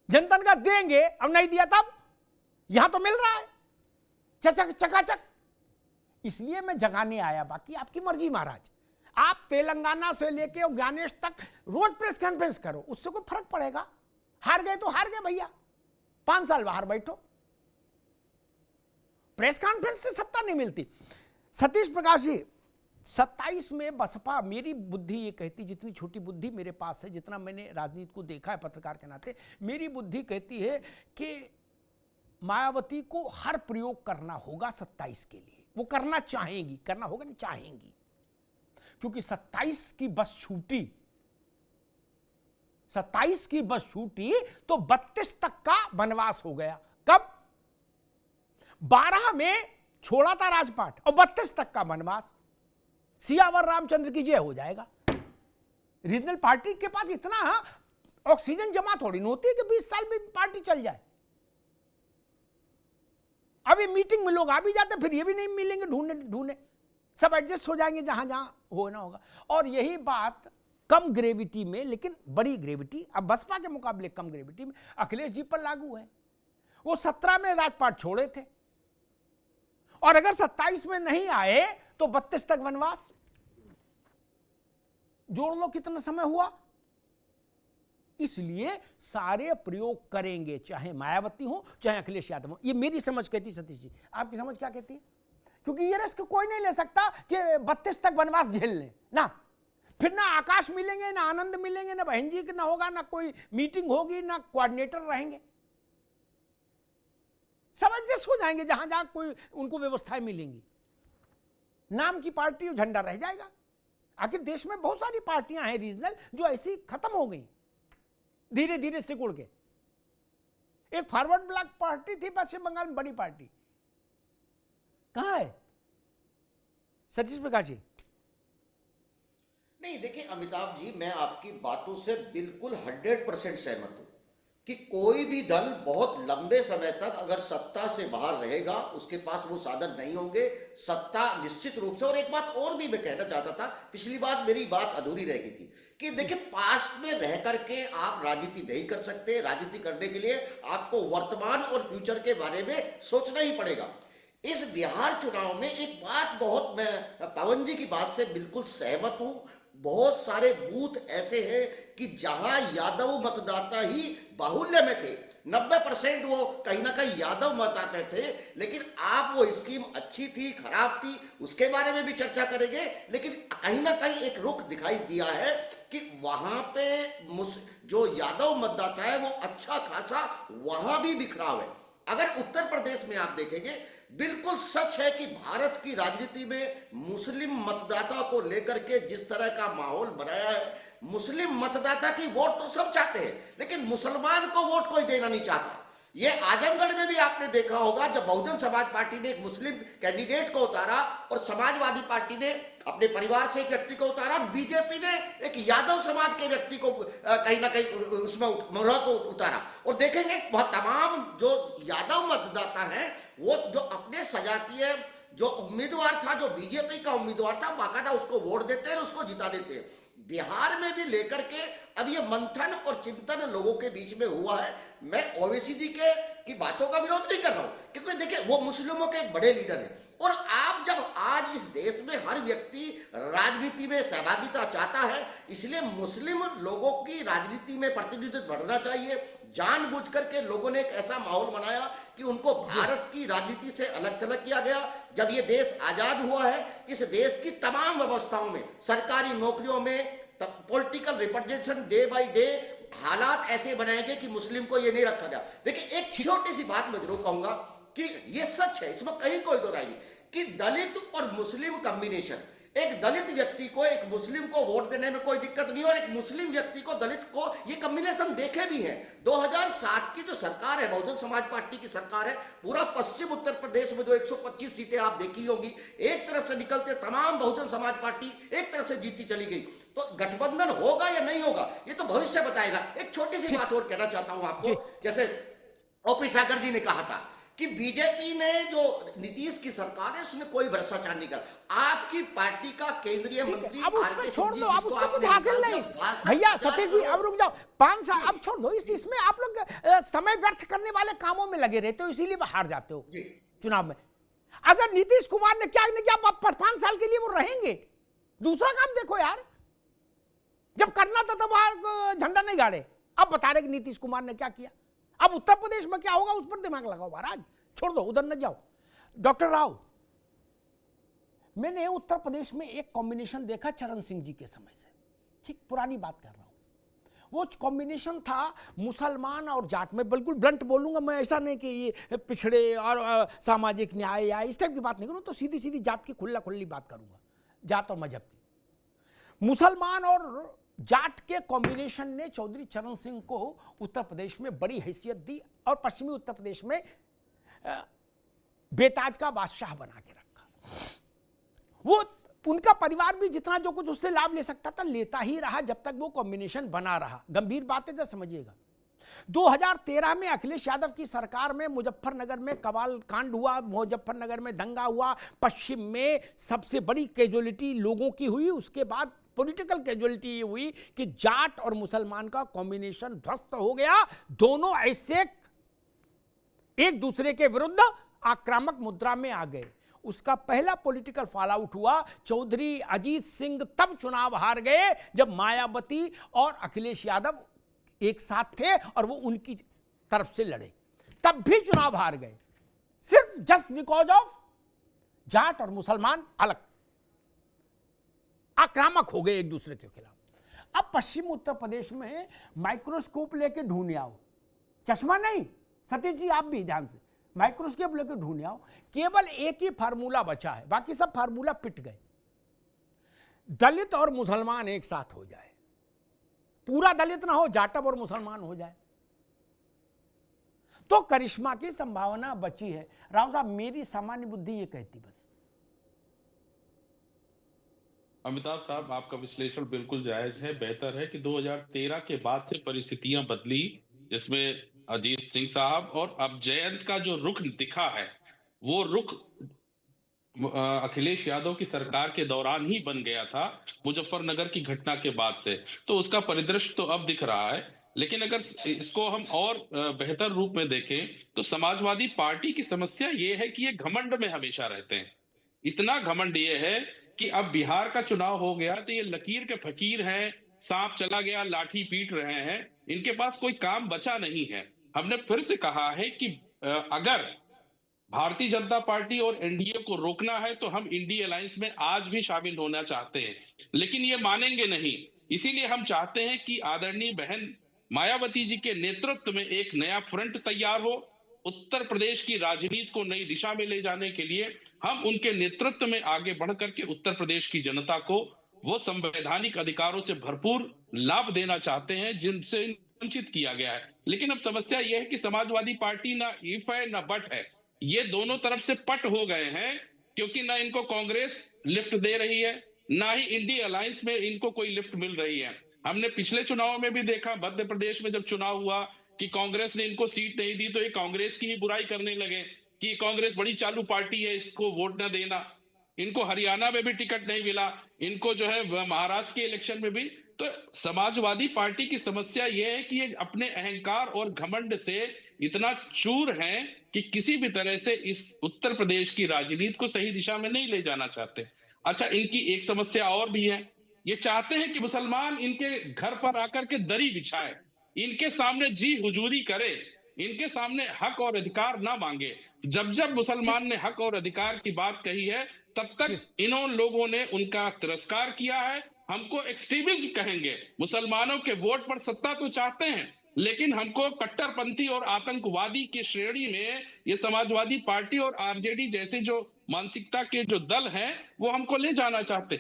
जनता का देंगे, अब नहीं दिया तब। यहां तो मिल रहा है चकाचक। इसलिए मैं जगाने आया, बाकी आपकी मर्जी महाराज। आप तेलंगाना से लेके ज्ञानेश तक रोज प्रेस कॉन्फ्रेंस करो, उससे कोई फर्क पड़ेगा? हार गए तो हार गए भैया, 5 साल बाहर बैठो। प्रेस कॉन्फ्रेंस से सत्ता नहीं मिलती। सतीश प्रकाश जी, 27 में बसपा, मेरी बुद्धि ये कहती, जितनी छोटी बुद्धि मेरे पास है, जितना मैंने राजनीति को देखा है पत्रकार के नाते, मेरी बुद्धि कहती है कि मायावती को हर प्रयोग करना होगा 27 के लिए। वो करना चाहेंगी, करना होगा नहीं, चाहेंगी, क्योंकि 27 की बस छूटी, 27 की बस छूटी तो 32 तक का वनवास हो गया। कब? 12 में छोड़ा था राजपाट और 32 तक का वनवास। सियावर रामचंद्र की जय हो जाएगा। रीजनल पार्टी के पास इतना ऑक्सीजन जमा थोड़ी नहीं होती है कि 20 साल में पार्टी चल जाए। अभी मीटिंग में लोग आ भी जाते, फिर ये भी नहीं मिलेंगे, ढूंढने सब एडजस्ट हो जाएंगे जहां जहां होना होगा। और यही बात कम ग्रेविटी में, लेकिन बड़ी ग्रेविटी, अब बसपा के मुकाबले कम ग्रेविटी में अखिलेश जी पर लागू है। वो 17 में राजपाट छोड़े थे, और अगर 27 में नहीं आए तो 32 तक वनवास। जोड़ लो कितना समय हुआ। इसलिए सारे प्रयोग करेंगे, चाहे मायावती हो चाहे अखिलेश यादव हो। ये मेरी समझ कहती। सतीश जी, आपकी समझ क्या कहती है? क्योंकि ये रिस्क कोई नहीं ले सकता कि 32 तक वनवास झेल ले ना। फिर ना आकाश मिलेंगे, ना आनंद मिलेंगे, ना बहन जी ना होगा, ना कोई मीटिंग होगी, ना कोऑर्डिनेटर रहेंगे। सब एडजस्ट हो जाएंगे जहां जहां कोई उनको व्यवस्थाएं मिलेंगी। नाम की पार्टी और झंडा रह जाएगा। आखिर देश में बहुत सारी पार्टियां हैं रीजनल जो ऐसी खत्म हो गई धीरे धीरे सिकुड़ के। एक फॉरवर्ड ब्लॉक पार्टी थी पश्चिम बंगाल में, बड़ी पार्टी, कहां है? सतीश प्रकाश जी। नहीं, देखिए अमिताभ जी, मैं आपकी बातों से बिल्कुल 100% सहमत हूं कि कोई भी दल बहुत लंबे समय तक अगर सत्ता से बाहर रहेगा, उसके पास वो साधन नहीं होंगे, सत्ता निश्चित रूप से। और एक बात और भी मैं कहना चाहता था, पिछली बात मेरी बात अधूरी रह गई थी कि देखिए, पास्ट में रह करके आप राजनीति नहीं कर सकते। राजनीति करने के लिए आपको वर्तमान और फ्यूचर के बारे में सोचना ही पड़ेगा। इस बिहार चुनाव में एक बात बहुत, मैं पवन जी की बात से बिल्कुल सहमत हूं। बहुत सारे बूथ ऐसे हैं कि जहां यादव मतदाता ही बाहुल्य में थे, 90% वो कहीं ना कहीं यादव मतदाता थे। लेकिन आप वो स्कीम अच्छी थी खराब थी उसके बारे में भी चर्चा करेंगे, लेकिन कहीं ना कहीं एक रुख दिखाई दिया है कि वहां पे जो यादव मतदाता है वो अच्छा खासा वहां भी बिखराव है। अगर उत्तर प्रदेश में आप देखेंगे, बिल्कुल सच है कि भारत की राजनीति में मुस्लिम मतदाता को लेकर के जिस तरह का माहौल बनाया है, मुस्लिम मतदाता की वोट तो सब चाहते हैं, लेकिन मुसलमान को वोट कोई देना नहीं चाहता। ये आजमगढ़ में भी आपने देखा होगा, जब बहुजन समाज पार्टी ने एक मुस्लिम कैंडिडेट को उतारा और समाजवादी पार्टी ने अपने परिवार से एक व्यक्ति को उतारा, बीजेपी ने एक यादव समाज के व्यक्ति को कहीं ना कहीं उसमें को उतारा। और देखेंगे वह तमाम जो यादव मतदाता हैं, वो जो अपने सजातीय जो उम्मीदवार था, जो बीजेपी का उम्मीदवार था, बाकायदा उसको वोट देते हैं और उसको जिता देते हैं। बिहार में भी लेकर के अब ये मंथन और चिंतन लोगों के बीच में हुआ है। मैं ओवैसी जी की बातों का विरोध नहीं कर रहा हूं, क्योंकि देखिए वो मुस्लिमों के एक बड़े लीडर हैं। और आप जब आज इस देश में हर व्यक्ति राजनीति में सहभागिता चाहता है, इसलिए मुस्लिम लोगों की राजनीति में प्रतिनिधित्व बढ़ना चाहिए। जानबूझ करके लोगों ने एक ऐसा माहौल बनाया कि उनको भारत की राजनीति से अलग थलग किया गया। जब ये देश आजाद हुआ है, इस देश की तमाम व्यवस्थाओं में, सरकारी नौकरियों में, political representation day by day हालात ऐसे बनाए गए कि मुस्लिम को ये नहीं रखा गया। देखिए, एक छोटी सी बात मैं जरूर कहूंगा कि ये सच है, इसमें कहीं कोई दो राय नहीं, कि दलित और मुस्लिम कॉम्बिनेशन एक दलित व्यक्ति को एक मुस्लिम को वोट देने में कोई दिक्कत नहीं, और एक मुस्लिम व्यक्ति को दलित को, ये कॉम्बिनेशन देखे भी हैं। 2007 की जो सरकार है, बहुजन समाज पार्टी की सरकार है, पूरा पश्चिम उत्तर प्रदेश में जो 125 सीटें आप देखी होंगी, एक तरफ से निकलते तमाम बहुजन समाज पार्टी एक तरफ से जीतती चली गई। तो गठबंधन होगा या नहीं होगा ये तो भविष्य बताएगा। एक छोटी सी बात और कहना चाहता हूं आपको, जैसे ओपी सागर जी ने कहा था कि बीजेपी ने जो नीतीश की सरकार है उसने कोई भ्रष्टाचार नहीं करा। आपकी पार्टी का केंद्रीय मंत्री अब उसमें छोड़ दो, अब उससे कुछ हासिल नहीं भैया। सतीश जी अब रुक जाओ, 5 साल अब छोड़ दो, इसमें आप लोग समय व्यर्थ करने वाले कामों में लगे रहते हो, इसीलिए हार जाते हो चुनाव में। अच्छा नीतीश कुमार ने क्या नहीं किया, 5 साल के लिए वो रहेंगे, दूसरा काम देखो यार। जब करना था तब बाहर झंडा नहीं गाड़े, अब बता रहे कि नीतीश कुमार ने क्या किया। अब उत्तर प्रदेश में क्या होगा उस पर दिमाग लगाओ महाराज, छोड़ दो, उधर न जाओ। डॉक्टर राव, मैंने उत्तर प्रदेश में एक कॉम्बिनेशन देखा चरण सिंह जी के समय से, ठीक पुरानी बात कर रहा हूं। वो कॉम्बिनेशन था मुसलमान और जाट में, बिल्कुल ब्लंट बोलूंगा मैं, ऐसा नहीं कि ये पिछड़े और सामाजिक न्याय या इस टाइप की बात नहीं करूँ, तो सीधी सीधी जात की खुल्ला खुल्ली बात करूंगा, जात और मजहब की। मुसलमान और जाट के कॉम्बिनेशन ने चौधरी चरण सिंह को उत्तर प्रदेश में बड़ी हैसियत दी और पश्चिमी उत्तर प्रदेश में बेताज का बादशाह बना के रखा। वो उनका परिवार भी जितना जो कुछ उससे लाभ ले सकता था लेता ही रहा जब तक वो कॉम्बिनेशन बना रहा। गंभीर बातें तो समझिएगा। 2013 में अखिलेश यादव की सरकार में मुजफ्फरनगर में कबाल कांड हुआ, मुजफ्फरनगर में दंगा हुआ, पश्चिम में सबसे बड़ी कैजुअलिटी लोगों की हुई। उसके बाद पॉलिटिकल कैजुअलिटी ये हुई कि जाट और मुसलमान का कॉम्बिनेशन ध्वस्त हो गया। दोनों ऐसे एक दूसरे के विरुद्ध आक्रामक मुद्रा में आ गए। उसका पहला पॉलिटिकल फॉल आउट हुआ, चौधरी अजीत सिंह तब चुनाव हार गए जब मायावती और अखिलेश यादव एक साथ थे और वो उनकी तरफ से लड़े, तब भी चुनाव हार गए, सिर्फ जस्ट बिकॉज ऑफ जाट और मुसलमान अलग आक्रामक हो गए एक दूसरे के खिलाफ। अब पश्चिम उत्तर प्रदेश में माइक्रोस्कोप लेके ढूंढ आओ, चश्मा नहीं, सतीश जी आप भी ध्यान से माइक्रोस्कोप लेके ढूंढ आओ, केवल एक ही फार्मूला बचा है, बाकी सब फार्मूला पिट गए। दलित और मुसलमान एक साथ हो जाए, पूरा दलित ना हो, जाटव और मुसलमान हो जाए, तो करिश्मा की संभावना बची है। राव साहब मेरी सामान्य बुद्धि ये कहती बस। अमिताभ साहब, आपका विश्लेषण बिल्कुल जायज है। बेहतर है कि 2013 के बाद से परिस्थितियां बदली, जिसमें अजीत सिंह साहब और अब जयंत का जो रुख दिखा है, वो रुख अखिलेश यादव की सरकार के दौरान ही बन गया था, मुजफ्फरनगर की घटना के बाद से। तो उसका परिदृश्य तो अब दिख रहा है। लेकिन अगर इसको हम और बेहतर रूप में देखें तो समाजवादी पार्टी की समस्या ये है कि ये घमंड में हमेशा रहते हैं। इतना घमंड ये है कि अब बिहार का चुनाव हो गया तो ये लकीर के फकीर हैं, सांप चला गया लाठी पीट रहे हैं, इनके पास कोई काम बचा नहीं है। हमने फिर से कहा है कि अगर भारतीय जनता पार्टी और एनडीए को रोकना है तो हम इंडी अलायंस में आज भी शामिल होना चाहते हैं, लेकिन ये मानेंगे नहीं। इसीलिए हम चाहते हैं कि आदरणीय बहन मायावती जी के नेतृत्व में एक नया फ्रंट तैयार हो। उत्तर प्रदेश की राजनीति को नई दिशा में ले जाने के लिए हम उनके नेतृत्व में आगे बढ़ करके उत्तर प्रदेश की जनता को वो संवैधानिक अधिकारों से भरपूर लाभ देना चाहते हैं जिनसे वंचित किया गया है। लेकिन अब समस्या यह है कि समाजवादी पार्टी ना इफ है ना बट है, ये दोनों तरफ से पट हो गए हैं, क्योंकि ना इनको कांग्रेस लिफ्ट दे रही है, ना ही इंडी अलायंस में इनको कोई लिफ्ट मिल रही है। हमने पिछले चुनाव में भी देखा, मध्य प्रदेश में जब चुनाव हुआ कि कांग्रेस ने इनको सीट नहीं दी तो ये कांग्रेस की ही बुराई करने लगे कि कांग्रेस बड़ी चालू पार्टी है, इसको वोट न देना। इनको हरियाणा में भी टिकट नहीं मिला, इनको जो है महाराष्ट्र के इलेक्शन में भी। तो समाजवादी पार्टी की समस्या यह है कि ये अपने अहंकार और घमंड से इतना चूर हैं कि किसी भी तरह से इस उत्तर प्रदेश की राजनीति को सही दिशा में नहीं ले जाना चाहते। अच्छा, इनकी एक समस्या और भी है, ये चाहते हैं कि मुसलमान इनके घर पर आकर के दरी बिछाए, इनके सामने जी हुजूरी करे, इनके सामने हक और अधिकार ना मांगे। जब जब मुसलमान ने हक और अधिकार की बात कही है तब तक इन्हों लोगों ने उनका तिरस्कार किया है। हमको एक्सट्रीमिज्म कहेंगे, मुसलमानों के वोट पर सत्ता तो चाहते हैं, लेकिन हमको कट्टरपंथी और आतंकवादी की श्रेणी में ये समाजवादी पार्टी और आरजेडी जैसे जो मानसिकता के जो दल हैं वो हमको ले जाना चाहते।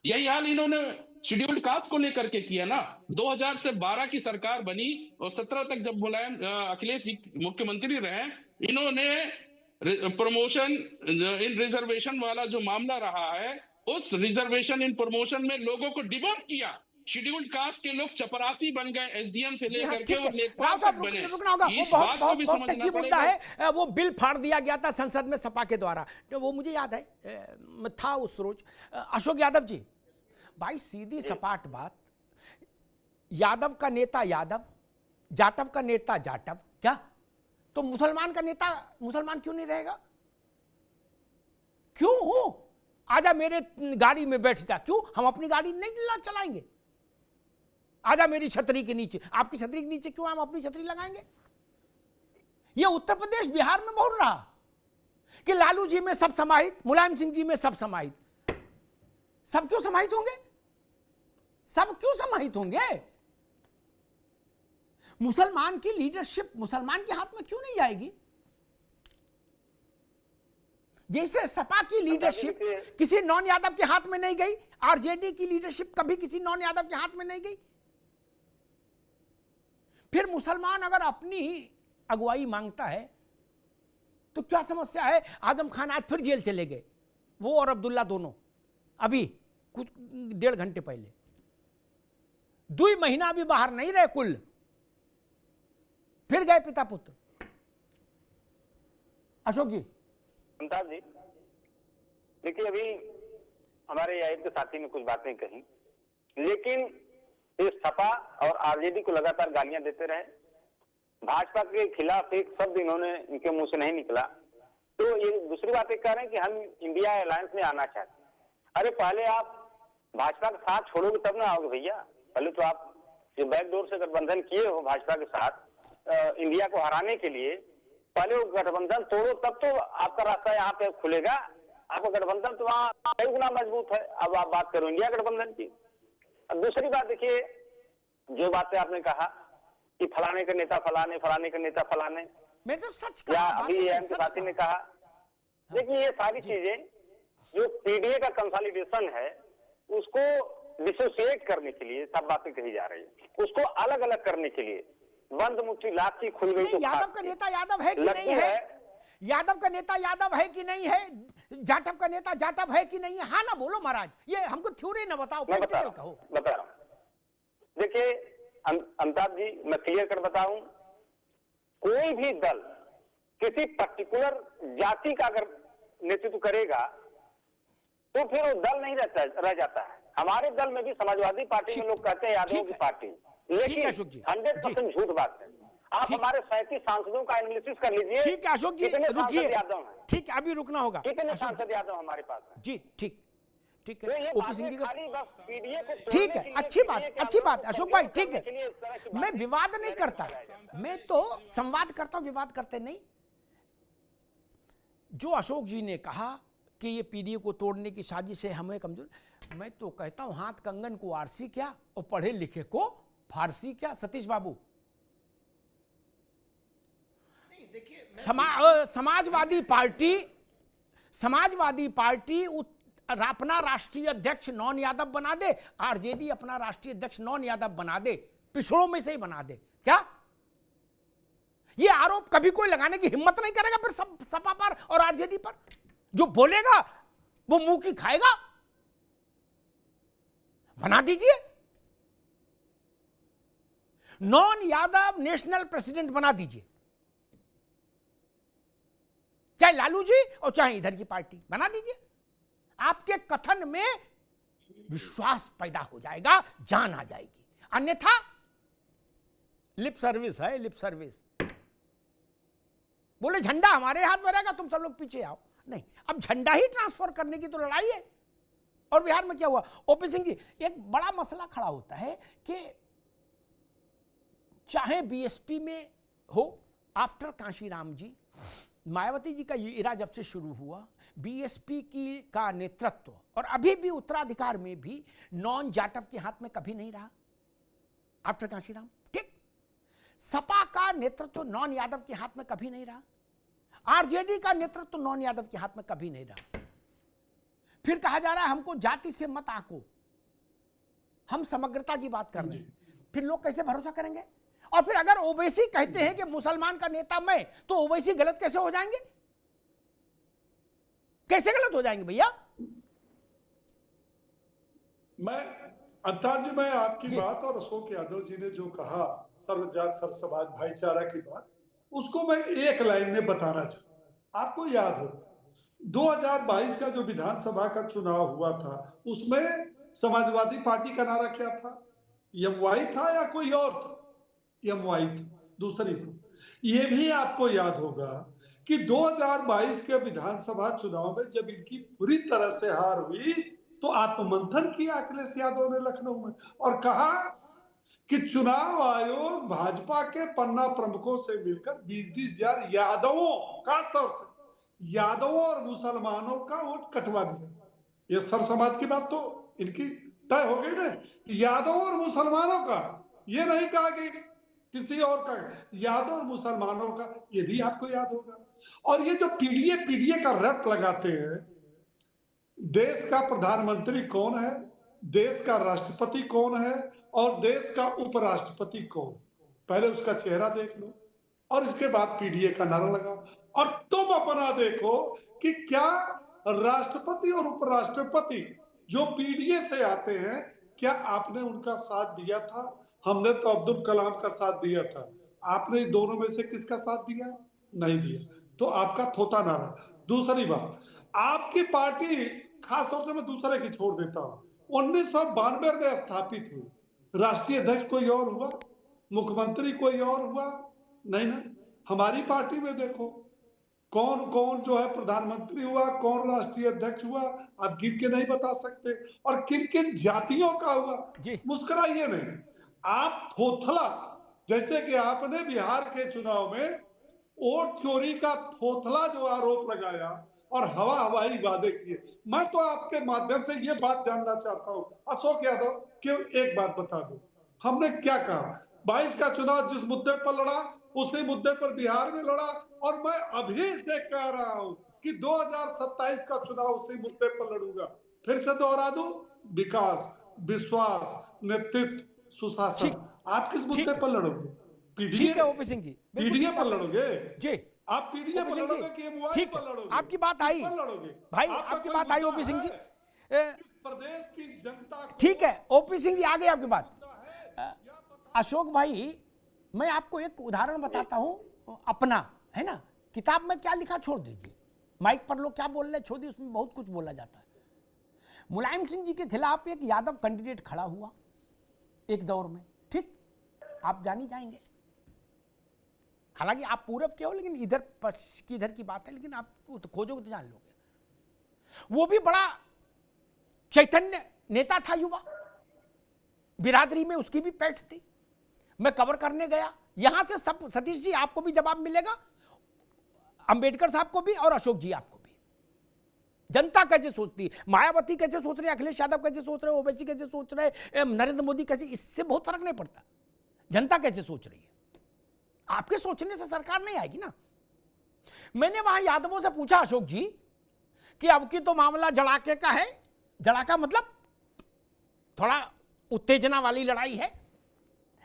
यही हाल इन्होंने शेड्यूल्ड कास्ट को लेकर के किया ना। 2000 से 12 की सरकार बनी और 17 तक जब मुलायम अखिलेश जी मुख्यमंत्री रहे, इन्होंने प्रमोशन इन रिजर्वेशन वाला जो मामला रहा है, उस रिजर्वेशन इन प्रमोशन में लोगों को डिवोट किया। शेड्यूल्ड कास्ट के लोग चपरासी बन गए, एसडीएम से लेकर के और लेखपाल तक बने। रुकना होगा, वो इस बहुत बात को बहुत भी बहुत समझना अच्छी मुद्दा है। वो बिल फाड़ दिया गया था संसद में सपा के द्वारा, तो वो मुझे याद है, था उस रोज। अशोक यादव जी, भाई सीधी सपाट बात, यादव का नेता यादव, जाटव का नेता जाटव, क्या तो मुसलमान का नेता मुसलमान क्यों नहीं रहेगा? क्यों हो? आजा मेरे गाड़ी में बैठ जा। क्यों? हम अपनी गाड़ी नहीं चलाएंगे? आजा मेरी छतरी के नीचे। आपकी छतरी के नीचे क्यों हम अपनी छतरी लगाएंगे? यह उत्तर प्रदेश बिहार में बहुत रहा कि लालू जी में सब समाहित, मुलायम सिंह जी में सब समाहित। सब क्यों समाहित होंगे? सब क्यों समाहित होंगे? मुसलमान की लीडरशिप मुसलमान के हाथ में क्यों नहीं जाएगी? जैसे सपा की लीडरशिप किसी नॉन यादव के हाथ में नहीं गई, आरजेडी की लीडरशिप कभी किसी नॉन यादव के हाथ में नहीं गई। फिर मुसलमान अगर अपनी ही अगुवाई मांगता है तो क्या समस्या है? आजम खान आज फिर जेल चले गए, वो और अब्दुल्ला दोनों, अभी कुछ 1.5 घंटे पहले। 2 महीना अभी बाहर नहीं रहे कुल, फिर गए पिता पुत्र। अशोक जी, अमिताभ जी, देखिए अभी हमारे आयुक्त के साथी ने कुछ बातें कही, लेकिन ये सपा और आरजेडी को लगातार गालियां देते रहे। भाजपा के खिलाफ एक शब्द इन्होंने इनके मुंह से नहीं निकला। तो ये दूसरी बात कह रहे हैं कि हम इंडिया अलायंस में आना चाहते हैं। अरे पहले आप भाजपा का साथ छोड़ोगे तब ना आओगे भैया। पहले तो आप जो बैकडोर से गठबंधन किए हो भाजपा के साथ इंडिया को हराने के लिए, पहले वो गठबंधन तोड़ो, तब तो आपका रास्ता यहाँ पे खुलेगा। आपका गठबंधन तो वहाँ कई गुना मजबूत है। अब आप बात करो इंडिया गठबंधन की। अब दूसरी बात देखिए, जो बातें आपने कहा कि फलाने का नेता फलाने, फलाने का नेता फलाने, मैं तो सच या कहा, अभी एम के साथी ने कहा, देखिए ये सारी चीजें जो पीडीए का कंसोलिडेशन है उसको डिसोसिएट करने के लिए सब बातें कही जा रही है। उसको अलग अलग करने के लिए बंद मुट्ठी लाठी खुल गई तो यादव का नेता यादव है कि नहीं है? यादव का नेता यादव है कि नहीं है? जाटव का नेता जाटव है कि नहीं है? हाँ ना बोलो महाराज, ये हमको थ्योरी ना बताओ, प्रैक्टिकल कहो। बता रहा हूं। देखिए अमिताभ जी, मैं क्लियर कर बताऊं, कोई भी दल किसी पर्टिकुलर जाति का अगर नेतृत्व करेगा तो फिर वो दल नहीं रह जाता है। हमारे दल में भी समाजवादी पार्टी में लोग कहते हैं यादव की पार्टी, लेकिन 100% झूठ बात है। आप हमारे 37 सांसदों का एनालिसिस कर लीजिए। ठीक है अशोक जी, रुकिए। यादव हैं, ठीक है, अभी रुकना होगा। कितने सांसद यादव हमारे पास है जी? ठीक ठीक तो है, ओपी सिंह जी का खाली बस पीडीए को ठीक है, अच्छी बात अशोक भाई, ठीक है। मैं विवाद नहीं करता, मैं तो संवाद करता हूं, विवाद करते नहीं। जो अशोक जी ने कहा कि ये पीडीए को तोड़ने की साजिश है, हमें कमजोर, मैं तो कहता हूं हाथ कंगन को आरसी क्या और पढ़े लिखे को फारसी क्या। सतीश बाबू, समाजवादी पार्टी अपना राष्ट्रीय अध्यक्ष नॉन यादव बना दे, आरजेडी अपना राष्ट्रीय अध्यक्ष नॉन यादव बना दे, पिछड़ों में से ही बना दे। क्या ये आरोप कभी कोई लगाने की हिम्मत नहीं करेगा फिर सपा पर और आरजेडी पर? जो बोलेगा वो मुंह की खाएगा। बना दीजिए, नॉन यादव नेशनल प्रेसिडेंट बना दीजिए, चाहे लालू जी और चाहे इधर की पार्टी, बना दीजिए। आपके कथन में विश्वास पैदा हो जाएगा, जान आ जाएगी। अन्यथा लिप सर्विस है, लिप सर्विस। बोले झंडा हमारे हाथ में रहेगा, तुम सब लोग पीछे आओ। नहीं, अब झंडा ही ट्रांसफर करने की तो लड़ाई है। और बिहार में क्या हुआ? ओपी सिंह जी, एक बड़ा मसला खड़ा होता है कि चाहे बीएसपी में हो, आफ्टर कांशीराम जी, मायावती जी का इरा जब से शुरू हुआ, बीएसपी की का नेतृत्व और अभी भी उत्तराधिकार में भी नॉन जाटव के हाथ में कभी नहीं रहा आफ्टर कांशीराम। ठीक, सपा का नेतृत्व नॉन यादव के हाथ में कभी नहीं रहा। आरजेडी का नेतृत्व तो नौन यादव के हाथ में कभी नहीं रहा। फिर कहा जा रहा है हमको जाति से मत आको, हम समग्रता की बात कर रहे हैं। फिर लोग कैसे भरोसा करेंगे? और फिर अगर ओवैसी कहते हैं कि मुसलमान का नेता मैं, तो ओवैसी गलत कैसे हो जाएंगे? कैसे गलत हो जाएंगे भैया? अंताज जी, मैं आपकी बात और अशोक यादव जी ने जो कहा सर्वजात सर्व समाज भाईचारा की बात, उसको मैं एक लाइन में बताना चाहता। आपको याद हो 2022 का जो विधानसभा का चुनाव हुआ था, उसमें समाजवादी पार्टी का नारा क्या था? एमवाई था या कोई और था? एमवाई था, दूसरी था। ये भी आपको याद होगा कि 2022 के विधानसभा चुनाव में जब इनकी पूरी तरह से हार हुई तो आत्ममंथन किया अखिलेश यादव ने लखनऊ में और कहा कि चुनाव आयोग भाजपा के पन्ना प्रमुखों से मिलकर 20-20 हजार यादवों, खासतौर से यादवों और मुसलमानों का वोट कटवा दिया। ये सर समाज की बात तो इनकी तय हो गई ना, यादवों और मुसलमानों का, ये नहीं कहा कि किसी और का, यादव और मुसलमानों का, ये भी आपको याद होगा। और ये जो पीडीए का रट लगाते हैं, देश का प्रधानमंत्री कौन है, देश का राष्ट्रपति कौन है और देश का उपराष्ट्रपति कौन, पहले उसका चेहरा देख लो और इसके बाद पीडीए का नारा लगाओ और तुम अपना देखो कि क्या राष्ट्रपति और उपराष्ट्रपति जो पीडीए से आते हैं, क्या आपने उनका साथ दिया था? हमने तो अब्दुल कलाम का साथ दिया था, आपने दोनों में से किसका साथ दिया? नहीं दिया, तो आपका थोथा नारा। दूसरी बात, आपकी पार्टी, खासतौर से मैं दूसरे की छोड़ देता हूं, 1992 में स्थापित हुई, राष्ट्रीय अध्यक्ष कोई और हुआ, मुख्यमंत्री कोई और हुआ? नहीं ना। हमारी पार्टी में देखो कौन कौन जो है प्रधानमंत्री हुआ, कौन राष्ट्रीय अध्यक्ष हुआ, आप गिन के नहीं बता सकते, और किन किन जातियों का हुआ। मुस्कुराइए नहीं, आप थोथला, जैसे कि आपने बिहार के चुनाव में वोट चोरी का थोथला जो आरोप लगाया और हवा हवाई वादे किए। मैं तो आपके माध्यम से ये बात जानना चाहता हूं अशोक यादव कि एक बात बता दो, हमने क्या कहा? 22 का चुनाव जिस मुद्दे पर लड़ा उसी मुद्दे पर बिहार में लड़ा, और मैं अभी से कह रहा हूं कि 2027 का चुनाव उसी मुद्दे पर लड़ूंगा। फिर से दोहरा दूं, विकास, विश्वास, नेतृत्व, सुशासन। आप किस मुद्दे पर लड़ोगे? ठीक है ओपी सिंह जी, पीडीए पर लड़ोगे जी, आप पीडीए पर लड़ोगे कि एमवाई ठीक पर है, लड़ोगे? आपकी बात आई भाई, आपकी बात आई ओपी सिंह जी। प्रदेश की जनता, ठीक है ओपी सिंह जी, आ गई आपकी बात। अशोक भाई, मैं आपको एक उदाहरण बताता हूं अपना, है ना, किताब में क्या लिखा छोड़ दीजिए, माइक पर लोग क्या बोल रहे छोड़ दीजिए, उसमें बहुत कुछ बोला जाता है। मुलायम सिंह जी के खिलाफ एक यादव कैंडिडेट खड़ा हुआ एक दौर में, ठीक, आप जानी जाएंगे, हालांकि आप पूरब के हो, लेकिन इधर की इधर की बात है, लेकिन आप तो खोजोगे तो जान लोगे। वो भी बड़ा चैतन्य नेता था, युवा, बिरादरी में उसकी भी पैठ थी। मैं कवर करने गया, यहां से सब, सतीश जी आपको भी जवाब मिलेगा, अंबेडकर साहब को भी और अशोक जी आपको भी। जनता कैसे सोचती है, मायावती कैसे सोच रहे, अखिलेश यादव कैसे सोच रहे, ओवैसी कैसे सोच रहे, नरेंद्र मोदी कैसे, इससे बहुत फर्क नहीं पड़ता, जनता कैसे सोच रही है। आपके सोचने से सरकार नहीं आएगी ना। मैंने वहां यादवों से पूछा अशोक जी कि अब की तो मामला जड़ाके का है, जड़ाका मतलब थोड़ा उत्तेजना वाली लड़ाई है,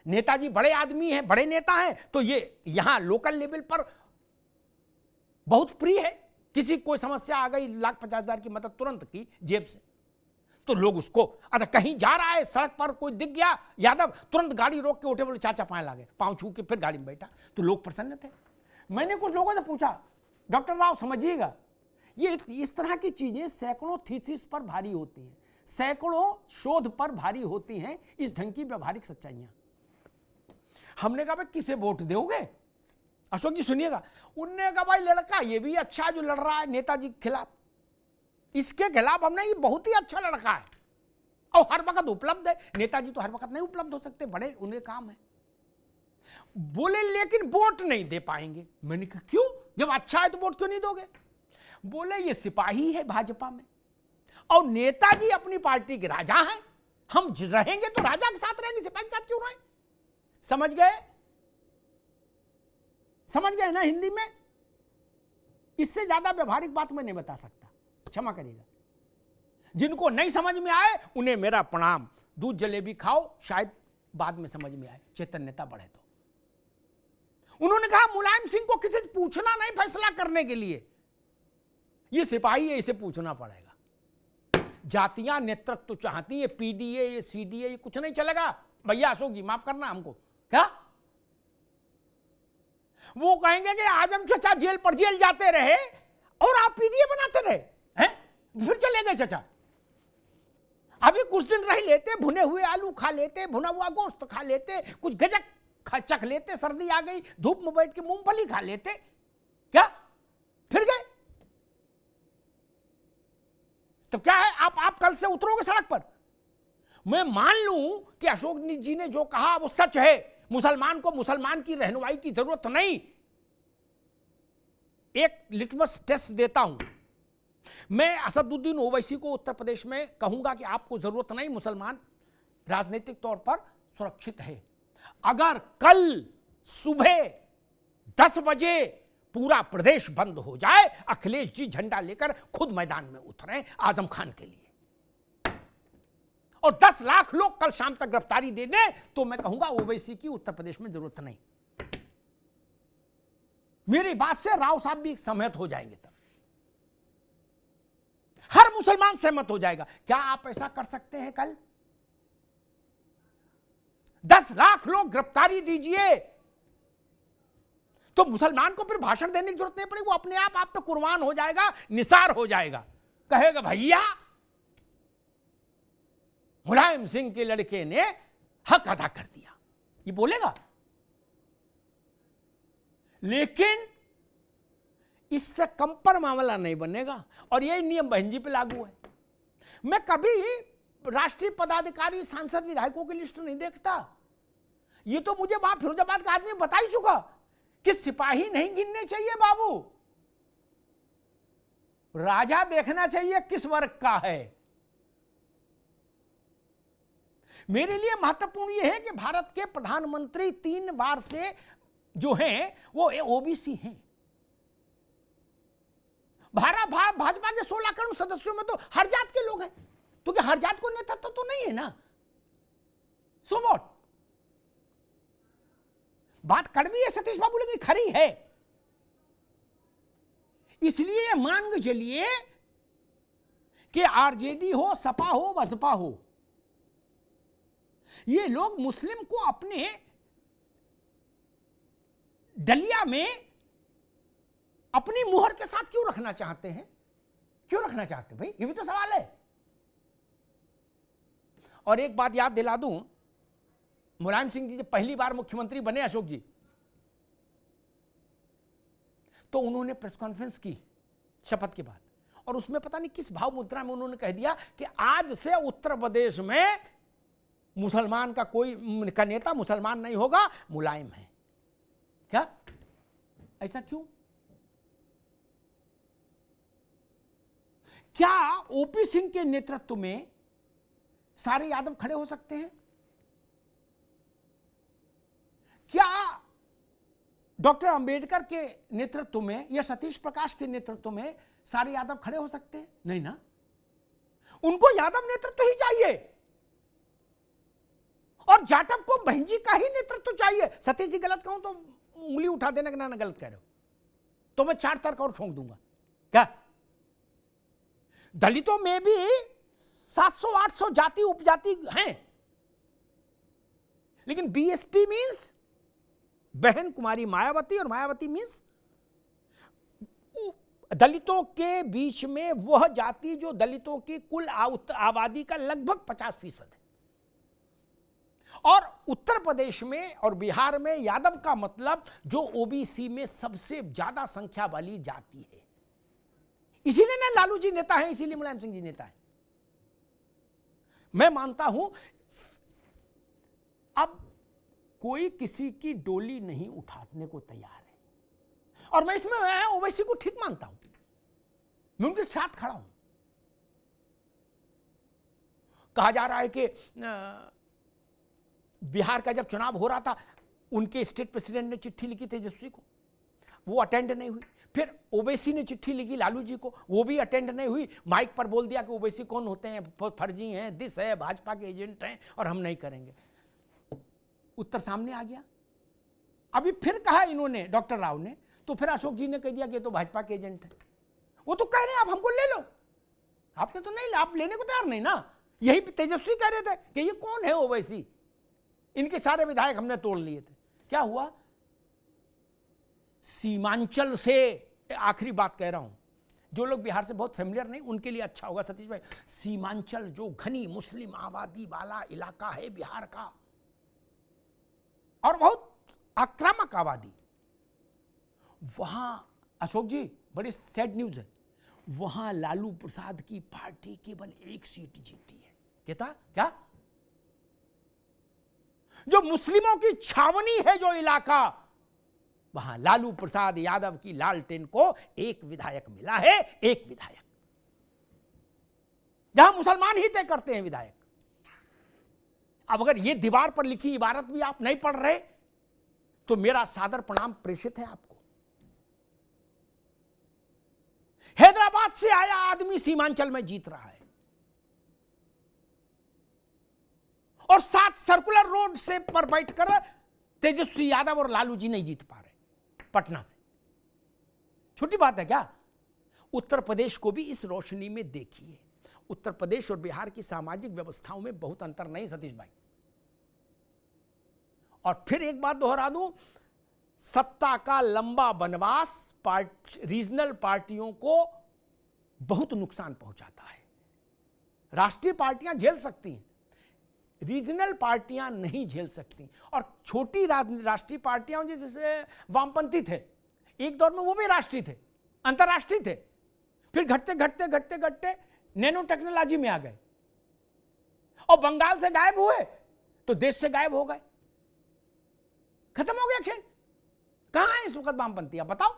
नेताजी बड़े आदमी हैं, बड़े नेता हैं, तो ये यहां लोकल लेवल पर बहुत प्रिय है, किसी कोई समस्या आ गई, 1,50,000 की मदद तुरंत की जेब से, तो लोग उसको, अच्छा कहीं जा रहा है सड़क पर कोई दिख गया यादव, तुरंत गाड़ी रोक के उठे, बोले चाचा पाए लागे, पांव छू के फिर गाड़ी में बैठा, तो लोग प्रसन्न थे। मैंने कुछ लोगों से पूछा, डॉक्टर राव समझिएगा, ये इस तरह की चीजें सैकड़ों थीसिस पर भारी होती हैं, सैकड़ों शोध पर भारी होती हैं, इस ढंग की व्यवहारिक सच्चाइयां। हमने कहा भाई किसे वोट दोगे? अशोक जी सुनिएगा, उनने कहा भाई लड़का ये भी अच्छा जो लड़ रहा है नेताजी के खिलाफ, इसके खिलाफ हमने, ये बहुत ही अच्छा लड़का है और हर वक्त उपलब्ध है। नेताजी तो हर वक्त नहीं उपलब्ध हो सकते, बड़े उन्हें काम है। बोले लेकिन वोट नहीं दे पाएंगे। मैंने कहा क्यों, जब अच्छा है तो वोट क्यों नहीं दोगे? बोले ये सिपाही है भाजपा में और नेताजी अपनी पार्टी के राजा हैं, हम रहेंगे तो राजा के साथ रहेंगे, सिपाही के साथ क्यों रहे? समझ गए? समझ गए ना हिंदी में? इससे ज्यादा व्यवहारिक बात मैं नहीं बता सकता, क्षमा करिएगा। जिनको नहीं समझ में आए उन्हें मेरा प्रणाम। दूध जलेबी खाओ, शायद बाद में समझ में आए, चैतन्यता बढ़े तो। उन्होंने कहा मुलायम सिंह को किसी से पूछना नहीं फैसला करने के लिए, ये सिपाही है, इसे पूछना पड़ेगा। जातियां नेतृत्व तो चाहती है, पीडीए ये सीडीए ये कुछ नहीं चलेगा। भैया अशोक जी माफ करना हमको, क्या वो कहेंगे कि आजम चचा जेल पर जेल जाते रहे और आप पीडीए बनाते रहे हैं, फिर चले गए चचा। अभी कुछ दिन रह लेते, भुने हुए आलू खा लेते, भुना हुआ गोश्त खा लेते, कुछ गजक चख लेते, सर्दी आ गई धूप में बैठ के मूंगफली खा लेते, क्या फिर गए? तो क्या है, आप कल से उतरोगे सड़क पर? मैं मान लूं कि अशोक जी ने जो कहा वो सच है, मुसलमान को मुसलमान की रहनुमाई की जरूरत नहीं। एक लिटमस टेस्ट देता हूं मैं, असदुद्दीन ओवैसी को उत्तर प्रदेश में कहूंगा कि आपको जरूरत नहीं, मुसलमान राजनीतिक तौर पर सुरक्षित है। अगर कल सुबह 10 बजे पूरा प्रदेश बंद हो जाए, अखिलेश जी झंडा लेकर खुद मैदान में उतरे आजम खान के लिए, और 10 लाख लोग कल शाम तक गिरफ्तारी दे दें, तो मैं कहूंगा ओवैसी की उत्तर प्रदेश में जरूरत नहीं। मेरी बात से राव साहब भी सहमत हो जाएंगे, तब हर मुसलमान सहमत हो जाएगा। क्या आप ऐसा कर सकते हैं? कल 10 लाख लोग गिरफ्तारी दीजिए तो मुसलमान को फिर भाषण देने की जरूरत नहीं पड़ेगी, वो अपने आप पे कुर्बान हो जाएगा, निसार हो जाएगा, कहेगा भैया मुलायम सिंह के लड़के ने हक अदा कर दिया, ये बोलेगा। लेकिन इससे कम पर मामला नहीं बनेगा, और यही नियम बहन जी पे लागू है। मैं कभी राष्ट्रीय पदाधिकारी सांसद विधायकों की लिस्ट नहीं देखता, ये तो मुझे वहां फिरोजाबाद का आदमी बता ही चुका कि सिपाही नहीं गिनने चाहिए बाबू, राजा देखना चाहिए किस वर्ग का है। मेरे लिए महत्वपूर्ण यह है कि भारत के प्रधानमंत्री 3 बार से जो हैं वो ओबीसी हैं। भाजपा के 16 करोड़ सदस्यों में तो हर जात के लोग हैं, तो क्या हर जात को नेतृत्व तो नहीं है ना? So what? बात कड़वी है सतीश बाबू, लेकिन खरी है। इसलिए मान के चलिए कि आरजेडी हो, सपा हो, बसपा हो, ये लोग मुस्लिम को अपने डलिया में अपनी मुहर के साथ क्यों रखना चाहते हैं? क्यों रखना चाहते भाई, ये भी तो सवाल है। और एक बात याद दिला दूं, मुलायम सिंह जी जब पहली बार मुख्यमंत्री बने अशोक जी, तो उन्होंने प्रेस कॉन्फ्रेंस की शपथ के बाद, और उसमें पता नहीं किस भाव मुद्रा में उन्होंने कह दिया कि आज से उत्तर प्रदेश में मुसलमान का कोई का नेता मुसलमान नहीं होगा, मुलायम है। क्या ऐसा क्यों? क्या ओपी सिंह के नेतृत्व में सारे यादव खड़े हो सकते हैं? क्या डॉक्टर अंबेडकर के नेतृत्व में या सतीश प्रकाश के नेतृत्व में सारे यादव खड़े हो सकते हैं? नहीं ना, उनको यादव नेतृत्व ही चाहिए, और जाटव को बहन जी का ही नेतृत्व चाहिए। सतीश जी गलत कहूं तो उंगली उठा देना कि ना गलत कह रहे हो, तो मैं 4 तर्क और ठोंक दूंगा। क्या दलितों में भी 700-800 जाति उपजाति हैं, लेकिन बीएसपी मींस बहन कुमारी मायावती, और मायावती मींस दलितों के बीच में वह जाति जो दलितों की कुल आबादी का लगभग 50% है। और उत्तर प्रदेश में और बिहार में यादव का मतलब जो ओबीसी में सबसे ज्यादा संख्या वाली जाति है। इसीलिए ना लालू जी नेता है, इसीलिए मुलायम सिंह जी नेता है। मैं मानता हूं अब कोई किसी की डोली नहीं उठाने को तैयार है, और मैं इसमें ओवैसी को ठीक मानता हूं, मैं उनके साथ खड़ा हूं। कहा जा रहा है कि बिहार का जब चुनाव हो रहा था, उनके स्टेट प्रेसिडेंट ने चिट्ठी लिखी तेजस्वी को, वो अटेंड नहीं हुई। फिर ओवैसी ने चिट्ठी लिखी लालू जी को, वो भी अटेंड नहीं हुई, माइक पर बोल दिया कि ओवैसी कौन होते हैं, फर्जी हैं, दिस है, भाजपा के एजेंट हैं और हम नहीं करेंगे। उत्तर सामने आ गया। अभी फिर कहा इन्होंने, डॉक्टर राव ने, तो फिर अशोक जी ने कह दिया कि ये तो भाजपा के एजेंट है। वो तो कह रहे हैं आप हमको ले लो, आपने तो नहीं, आप लेने को तैयार नहीं ना। यही तेजस्वी कह रहे थे कि ये कौन है ओवैसी, इनके सारे विधायक हमने तोड़ लिए थे। क्या हुआ? सीमांचल से, आखिरी बात कह रहा हूं, जो लोग बिहार से बहुत फेमिलियर नहीं उनके लिए अच्छा होगा सतीश भाई, सीमांचल जो घनी मुस्लिम आबादी वाला इलाका है बिहार का और बहुत आक्रामक आबादी, वहां अशोक जी बड़ी सैड न्यूज है, वहां लालू प्रसाद की पार्टी केवल 1 सीट जीती है। कहता क्या? जो मुस्लिमों की छावनी है जो इलाका, वहां लालू प्रसाद यादव की लालटेन को 1 विधायक मिला है, 1 विधायक, जहां मुसलमान ही तय करते हैं विधायक। अब अगर ये दीवार पर लिखी इबारत भी आप नहीं पढ़ रहे तो मेरा सादर प्रणाम प्रेषित है आपको। हैदराबाद से आया आदमी सीमांचल में जीत रहा है और 7 सर्कुलर रोड से पर बैठकर तेजस्वी यादव और लालू जी नहीं जीत पा रहे पटना से। छोटी बात है क्या? उत्तर प्रदेश को भी इस रोशनी में देखिए। उत्तर प्रदेश और बिहार की सामाजिक व्यवस्थाओं में बहुत अंतर नहीं सतीश भाई। और फिर एक बात दोहरा दूं, सत्ता का लंबा बनवास रीजनल पार्टियों को बहुत नुकसान पहुंचाता है। राष्ट्रीय पार्टियां झेल सकती हैं, रीजनल पार्टियां नहीं झेल सकती। और छोटी राष्ट्रीय पार्टियां जैसे वामपंथी थे, एक दौर में वो भी राष्ट्रीय थे, अंतर्राष्ट्रीय थे, फिर घटते घटते घटते घटते नैनो टेक्नोलॉजी में आ गए और बंगाल से गायब हुए तो देश से गायब हो गए, खत्म हो गया खेल। कहां है इस वक्त वामपंथी? आप बताओ।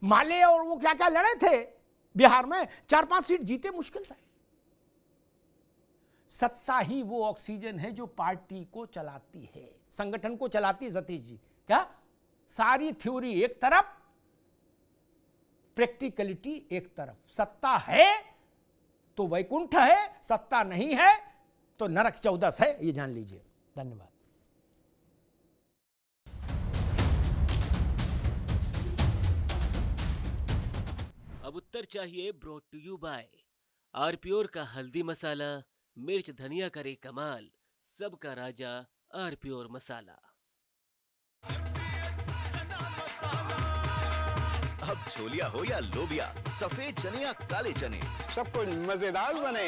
माले और वो क्या क्या लड़े थे बिहार में, 4-5 सीट जीते मुश्किल से। सत्ता ही वो ऑक्सीजन है जो पार्टी को चलाती है, संगठन को चलाती है सतीश जी। क्या? सारी थ्योरी एक तरफ, प्रैक्टिकलिटी एक तरफ। सत्ता है तो वैकुंठ है, सत्ता नहीं है तो नरक 14 है, ये जान लीजिए। धन्यवाद। अब उत्तर चाहिए ब्रॉट टू यू बाय आरप्योर का हल्दी मसाला, मिर्च धनिया करे कमाल, सबका राजा आरप्योर मसाला। अब छोलिया हो या लोबिया, सफेद चने या काले चने, सब कुछ मजेदार बने।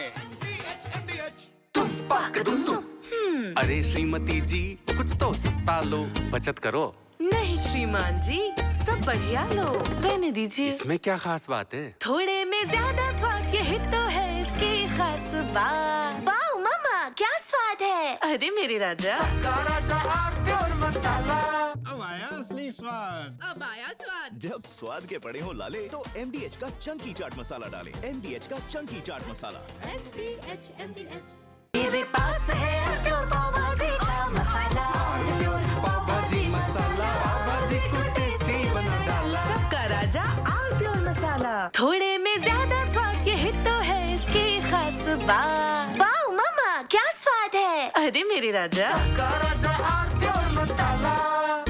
अरे श्रीमती जी, कुछ तो सस्ता लो, बचत करो। नहीं श्रीमान जी, सब बढ़िया लो, रहने दीजिए। इसमें क्या खास बात है? थोड़े में ज्यादा स्वाद, यही तो है इसकी खास बात। वाओ मामा, क्या स्वाद है। अरे मेरे राजा, अब आया असली स्वाद। अब आया स्वाद। जब स्वाद के पड़े हो लाले तो MDH का चंकी चाट मसाला डालें। MDH का चंकी चाट मसाला। MDH। मेरे पास है आरप्योर पाव भाजी का मसाला, आरप्योर पाव भाजी मसाला, पाव भाजी को टेस्टी बना डाला, सबका राजा आरप्योर मसाला। थोड़े में ज्यादा स्वाद, यही तो है इसकी खास बात। वाओ मामा, क्या स्वाद है। अरे मेरे राजा, सबका राजा आरप्योर मसाला।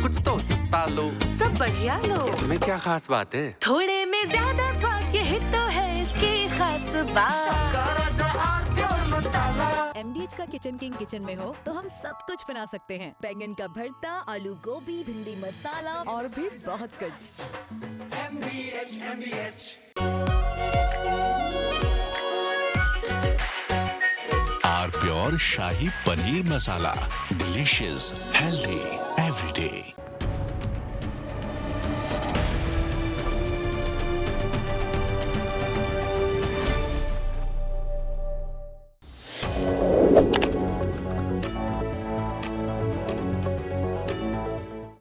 कुछ तो सस्ता लो, सब बढ़िया लो, इसमें क्या खास बात है? थोड़े में ज्यादा स्वाद, यही तो है इसकी खास बात। सबका राजा आरप्योर मसाला। MDH का किचन किंग किचन में हो तो हम सब कुछ बना सकते हैं। बैंगन का भरता, आलू गोभी, भिंडी मसाला और भी बहुत कुछ। आरप्योर शाही पनीर मसाला, डिलीशियस, हेल्दी।